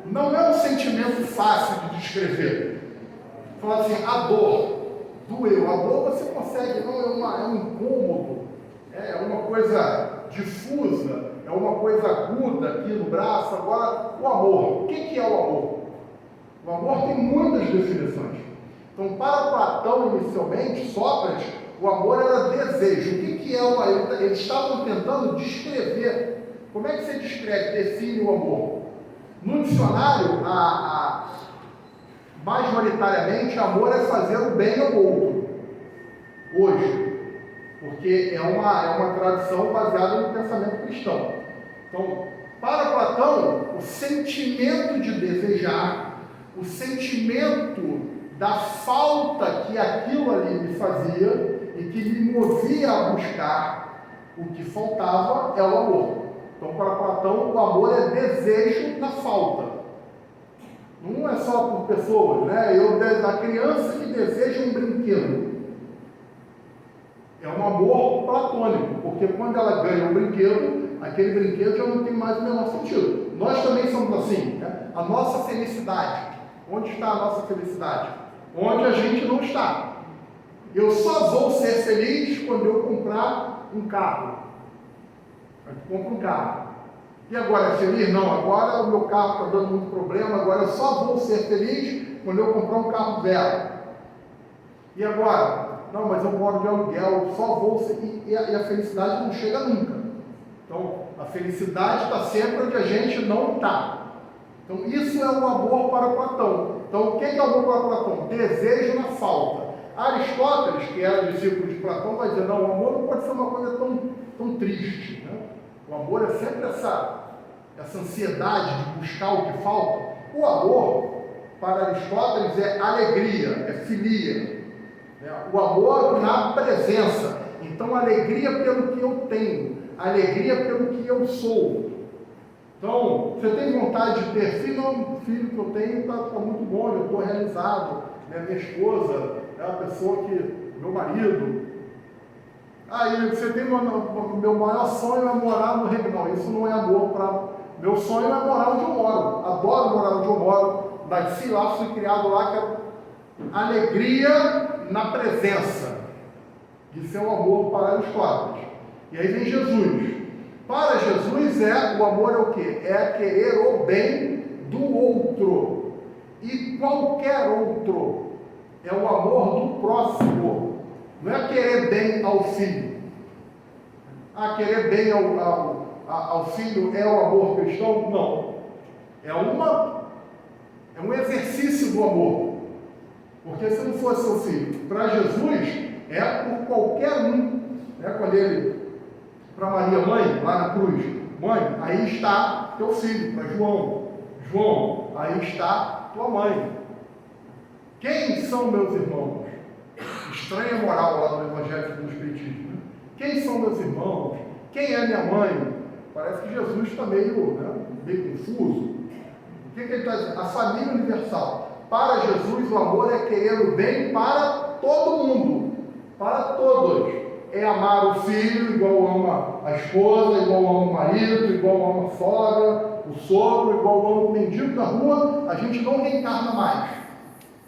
Não é um sentimento fácil de descrever. Falar assim, a dor, doeu. A dor você consegue, não é um incômodo, é uma coisa difusa, é uma coisa aguda aqui no braço. Agora, o amor. O que é o amor? O amor tem muitas definições. Então, para Platão, inicialmente, Sócrates, o amor era desejo. O que é o amor? Eles estavam tentando descrever. Como é que você descreve, define o amor? No dicionário, majoritariamente, amor é fazer o bem ao outro. Hoje. Porque é uma tradição baseada no pensamento cristão. Então, para Platão, o sentimento de desejar, o sentimento da falta que aquilo ali me fazia e que me movia a buscar o que faltava é o amor. Então, para Platão, o amor é desejo da falta. Não é só por pessoas, né? A criança que deseja um brinquedo. É um amor platônico, porque quando ela ganha um brinquedo, aquele brinquedo já não tem mais o menor sentido. Nós também somos assim, né? A nossa felicidade. Onde está a nossa felicidade? Onde a gente não está. Eu só vou ser feliz quando eu comprar um carro. Eu compro um carro. E agora é feliz? Não, agora o meu carro está dando muito problema, agora eu só vou ser feliz quando eu comprar um carro zero. E agora? Não, mas eu moro de aluguel, só vou ser... E a felicidade não chega nunca. Então, a felicidade está sempre onde a gente não está. Então, isso é o amor para Platão. Então, o que é o amor para Platão? Desejo na falta. Aristóteles, que era discípulo de Platão, vai dizer, não, o amor não pode ser uma coisa tão triste, né? O amor é sempre essa ansiedade de buscar o que falta. O amor, para Aristóteles, é alegria, é filia. O amor na presença. Então, alegria pelo que eu tenho, alegria pelo que eu sou. Então, você tem vontade de ter filho? Não, o filho que eu tenho está muito bom, eu estou realizado. Minha esposa é a pessoa que... Meu marido. Aí você tem meu maior sonho é morar no Reino. Não, isso não é amor para... Meu sonho é morar onde eu moro. Adoro morar onde eu moro. Nasci lá, fui criado lá, quero alegria na presença. Isso é o amor para Aristóteles. E aí vem Jesus. Para Jesus o amor é o quê? É querer o bem do outro. E qualquer outro. É o amor do próximo. Não é querer bem ao filho. Querer bem ao filho é o amor cristão? Não. É um exercício do amor. Porque se não fosse seu filho, para Jesus, é por qualquer um. Quando ele, para Maria, mãe, lá na cruz, mãe, aí está teu filho. Para João, João, aí está tua mãe. Quem são meus irmãos? Estranha moral lá no Evangelho do Espiritismo. Quem são meus irmãos? Quem é minha mãe? Parece que Jesus está meio confuso. O que ele está dizendo? A família universal. Para Jesus, o amor é querer o bem para todo mundo, para todos. É amar o filho igual ama a esposa, igual ama o marido, igual ama a sogra, o sogro, igual ama o mendigo da rua. A gente não reencarna mais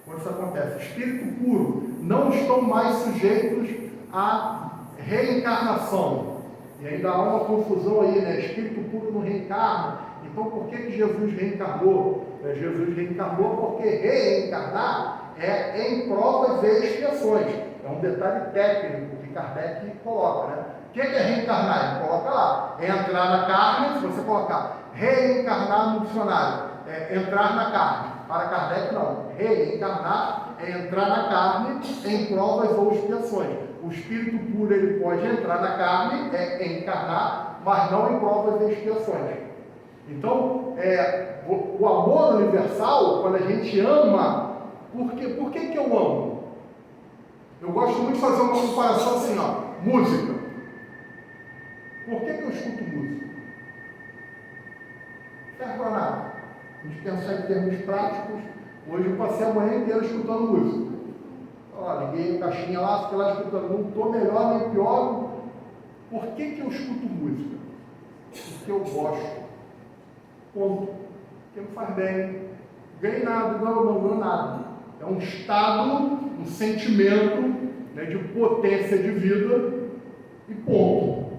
quando isso acontece. Espírito puro não estão mais sujeitos à reencarnação. E ainda há uma confusão aí, né? Espírito puro não reencarna. Então, por que Jesus reencarnou? Jesus reencarnou porque reencarnar é em provas e expiações. É um detalhe técnico que Kardec coloca, né? O que é reencarnar? Ele coloca lá. É entrar na carne, se você colocar reencarnar no dicionário, é entrar na carne. Para Kardec, não. Reencarnar é entrar na carne em provas ou expiações. O espírito puro, ele pode entrar na carne, encarnar, mas não em provas e expiações. Então, o amor universal, quando a gente ama, por que eu amo? Eu gosto muito de fazer uma comparação assim, música. Por que eu escuto música? Não serve para nada. A gente pensar em termos práticos, hoje eu passei a manhã inteira escutando música. Liguei a caixinha lá, fiquei lá escutando, não estou melhor nem pior. Por que eu escuto música? Porque eu gosto. Ponto. Porque me faz bem. Ganhei nada, não ganho nada. É um estado, um sentimento, né, de potência de vida e ponto.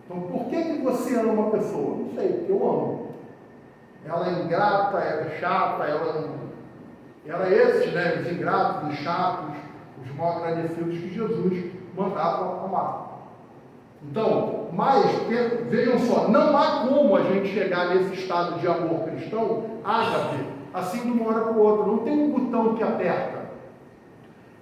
Então, por que você ama uma pessoa? Não sei, porque eu amo. Ela é ingrata, ela é chata, ela é esses, né, os ingratos, os chatos, os mal agradecidos que Jesus mandava amar. Então, mas vejam só, não há como a gente chegar nesse estado de amor cristão, ágape, assim de uma hora para o outro. Não tem um botão que aperta.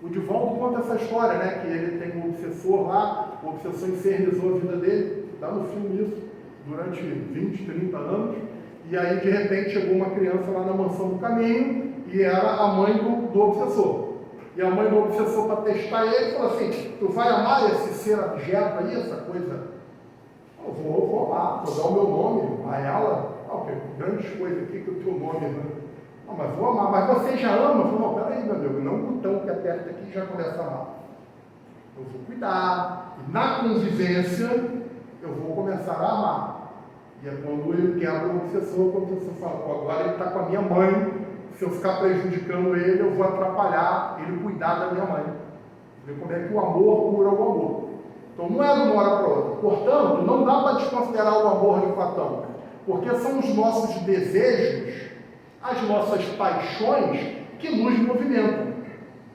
O Divaldo conta essa história, né? Que ele tem um obsessor lá, o obsessor infernizou a vida dele, dá no filme isso, durante 20, 30 anos, e aí de repente chegou uma criança lá na mansão do caminho, e era a mãe do obsessor. E a mãe do obsessor, para testar ele, falou assim: tu vai amar esse ser abjeto aí, essa coisa? Eu vou amar, vou dar o meu nome a ela. Grandes coisas aqui que o teu nome, né? Não, mas vou amar. Mas você já ama? Eu falei: não, peraí, meu amigo, não um botão que aperta aqui e já começa a amar. Eu vou cuidar. E na convivência, eu vou começar a amar. E é quando ele quebra o obsessor, quando o obsessor fala: agora ele está com a minha mãe. Se eu ficar prejudicando ele, eu vou atrapalhar ele cuidar da minha mãe. Ver como é que o amor cura o amor. Então não é de uma hora para outra. Portanto, não dá para desconsiderar o amor de Platão, porque são os nossos desejos, as nossas paixões que nos movimentam.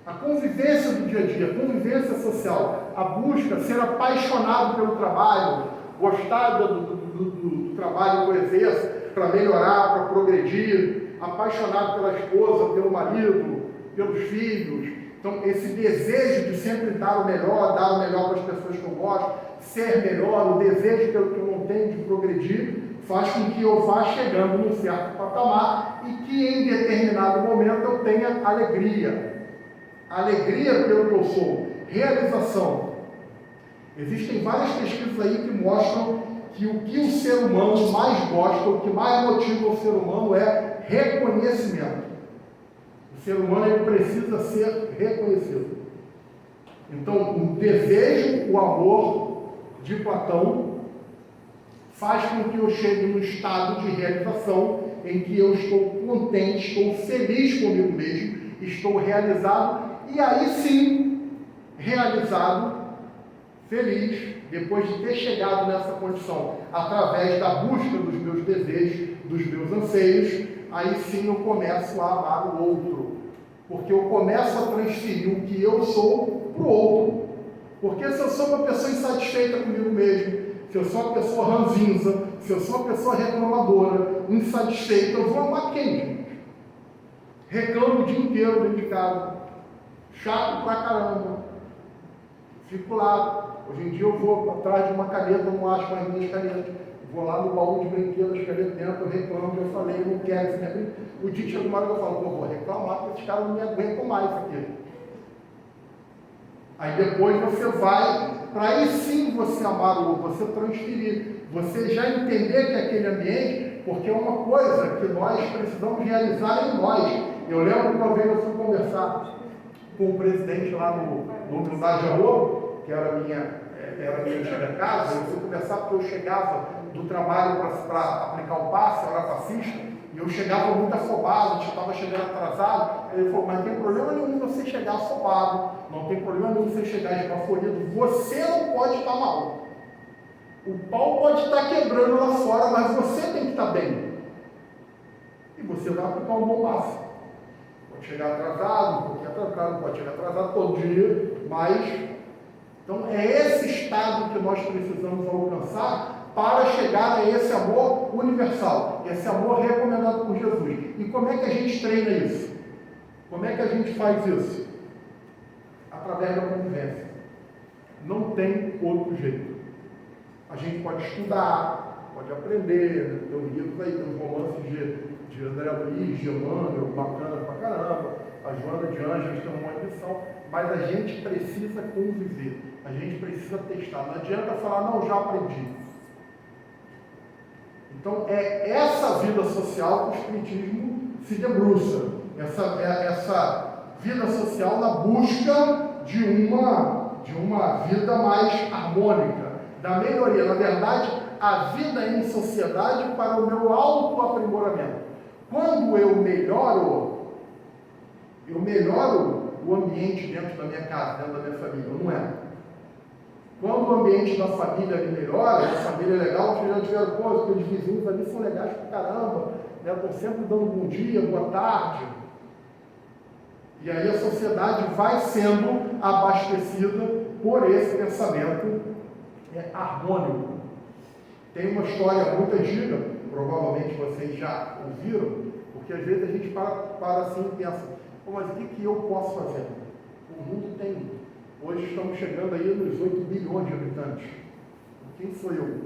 A convivência do dia a dia, a convivência social, a busca, ser apaixonado pelo trabalho, gostar do trabalho que eu exerço para melhorar, para progredir, apaixonado pela esposa, pelo marido, pelos filhos. Então, esse desejo de sempre dar o melhor para as pessoas que eu gosto, ser melhor, o desejo pelo que eu não tenho de progredir, faz com que eu vá chegando num certo patamar e que em determinado momento eu tenha alegria. Alegria pelo que eu sou, realização. Existem várias pesquisas aí que mostram que o ser humano mais gosta, o que mais motiva o ser humano é reconhecimento. O ser humano ele precisa ser reconhecido. Então, o desejo, o amor de Platão faz com que eu chegue num estado de realização em que eu estou contente, estou feliz comigo mesmo, estou realizado, e aí sim, realizado, feliz, depois de ter chegado nessa condição, através da busca dos meus desejos, dos meus anseios, aí sim eu começo a amar o outro, porque eu começo a transferir o que eu sou para o outro. Porque se eu sou uma pessoa insatisfeita comigo mesmo, se eu sou uma pessoa ranzinza, se eu sou uma pessoa reclamadora, insatisfeita, eu vou amar quem, gente? Reclamo o dia inteiro dentro de casa, chato pra caramba, fico lá. Hoje em dia eu vou atrás de uma caneta, não acho mais minhas canetas. Vou lá no baú de brinquedos, as canetas dentro, eu reclamo, eu falei, eu não quero esse brinquedo. O dia que chega uma hora que eu falo: vou reclamar, porque esses caras não me aguentam mais aqui. Aí depois você vai, para aí sim você amar o outro, você transferir, você já entender que aquele ambiente, porque é uma coisa que nós precisamos realizar em nós. Eu lembro que uma vez eu fui conversar com o presidente lá no Humildade Amor, que era a minha antiga casa. Eu fui conversar porque eu chegava do trabalho para aplicar o passe, eu era passista, e eu chegava muito afobado, estava chegando atrasado. Ele falou, mas não tem problema nenhum você chegar afobado, não tem problema nenhum você chegar esbaforido, você não pode estar mal. O pau pode estar quebrando lá fora, mas você tem que estar bem. E você vai aplicar um bom passe. Pode chegar atrasado, um pouquinho atrasado, pode chegar atrasado todo dia, mas... Então é esse estado que nós precisamos alcançar para chegar a esse amor universal, esse amor recomendado por Jesus. E como é que a gente treina isso? Como é que a gente faz isso? Através da convivência. Não tem outro jeito. A gente pode estudar, pode aprender, tem uns livros aí, tem uns romances de André Luiz, de Emmanuel, bacana pra caramba, a Joana de Ângeles tem uma lição, mas a gente precisa conviver, a gente precisa testar. Não adianta falar, não, já aprendi. Então é essa vida social que o Espiritismo se debruça, essa vida social na busca de uma vida mais harmônica, da melhoria, na verdade, a vida em sociedade para o meu autoaprimoramento. Quando eu melhoro o ambiente dentro da minha casa, dentro da minha família, não é? Quando o ambiente da família melhora, a família é legal, os filhos tiveram coisas, aqueles vizinhos ali são legais pra caramba, né? Estão sempre dando bom dia, boa tarde. E aí a sociedade vai sendo abastecida por esse pensamento harmônico. Tem uma história muito antiga, provavelmente vocês já ouviram, porque às vezes a gente para assim e pensa, mas o que eu posso fazer? O mundo tem, hoje estamos chegando aí nos 8 bilhões de habitantes. Quem sou eu?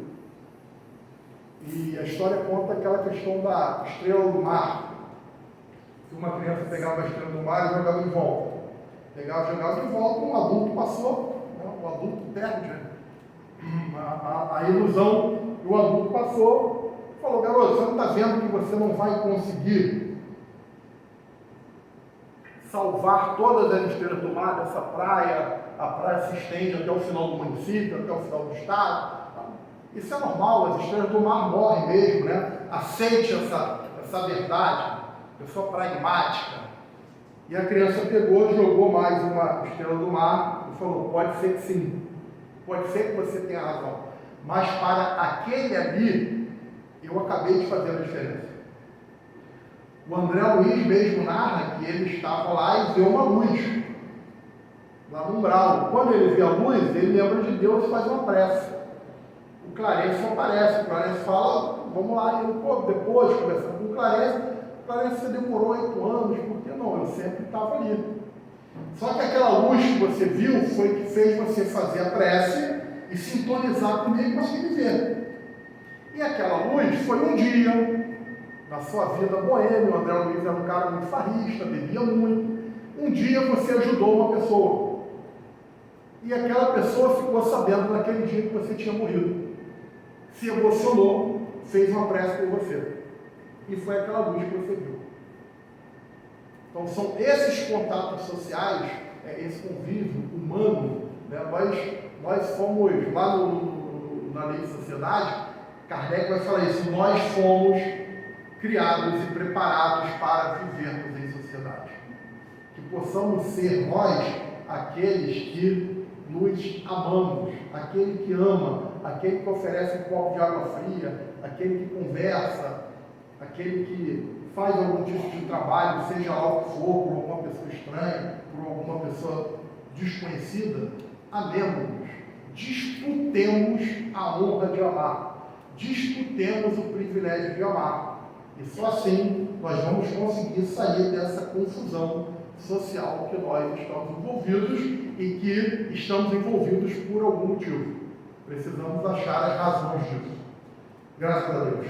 E a história conta aquela questão da estrela do mar, que uma criança pegava a estrela do mar e jogava em volta. Jogava em volta, um adulto passou, né? O adulto perde a ilusão, e o adulto passou e falou, garoto, você não está vendo que você não vai conseguir salvar todas as estrelas do mar dessa praia? A praia se estende até o final do município, até o final do estado. Isso é normal, as estrelas do mar morrem mesmo, né? Aceite essa verdade, pessoa pragmática. E a criança pegou, jogou mais uma estrela do mar e falou, pode ser que sim. Pode ser que você tenha razão, mas para aquele ali, eu acabei de fazer a diferença. O André Luiz mesmo narra que ele estava lá e viu uma luz, lá no umbral. Quando ele vê a luz, ele lembra de Deus e faz uma prece. O Clarence aparece, o Clarence fala, vamos lá, e ele, depois, conversando com o Clarence, você demorou 8 anos, por que não? Eu sempre estava ali. Só que aquela luz que você viu foi que fez você fazer a prece e sintonizar comigo e conseguir viver. E aquela luz foi um dia, na sua vida boêmia. O André Luiz era um cara muito farrista, bebia muito. Um dia você ajudou uma pessoa. E aquela pessoa ficou sabendo naquele dia que você tinha morrido. Se emocionou, fez uma prece por você. E foi aquela luz que você viu. Então são esses contatos sociais, esse convívio humano, né? Nós fomos, lá na lei de sociedade, Kardec vai falar isso, nós fomos criados e preparados para vivermos em sociedade. Que possamos ser nós aqueles que nos amamos, aquele que ama, aquele que oferece um copo de água fria, aquele que conversa, aquele que faz algum tipo de trabalho, seja lá o que for, por alguma pessoa estranha, por alguma pessoa desconhecida, amemos-nos, disputemos a honra de amar, disputemos o privilégio de amar. E só assim nós vamos conseguir sair dessa confusão social que nós estamos envolvidos e que estamos envolvidos por algum motivo. Precisamos achar as razões disso. Graças a Deus.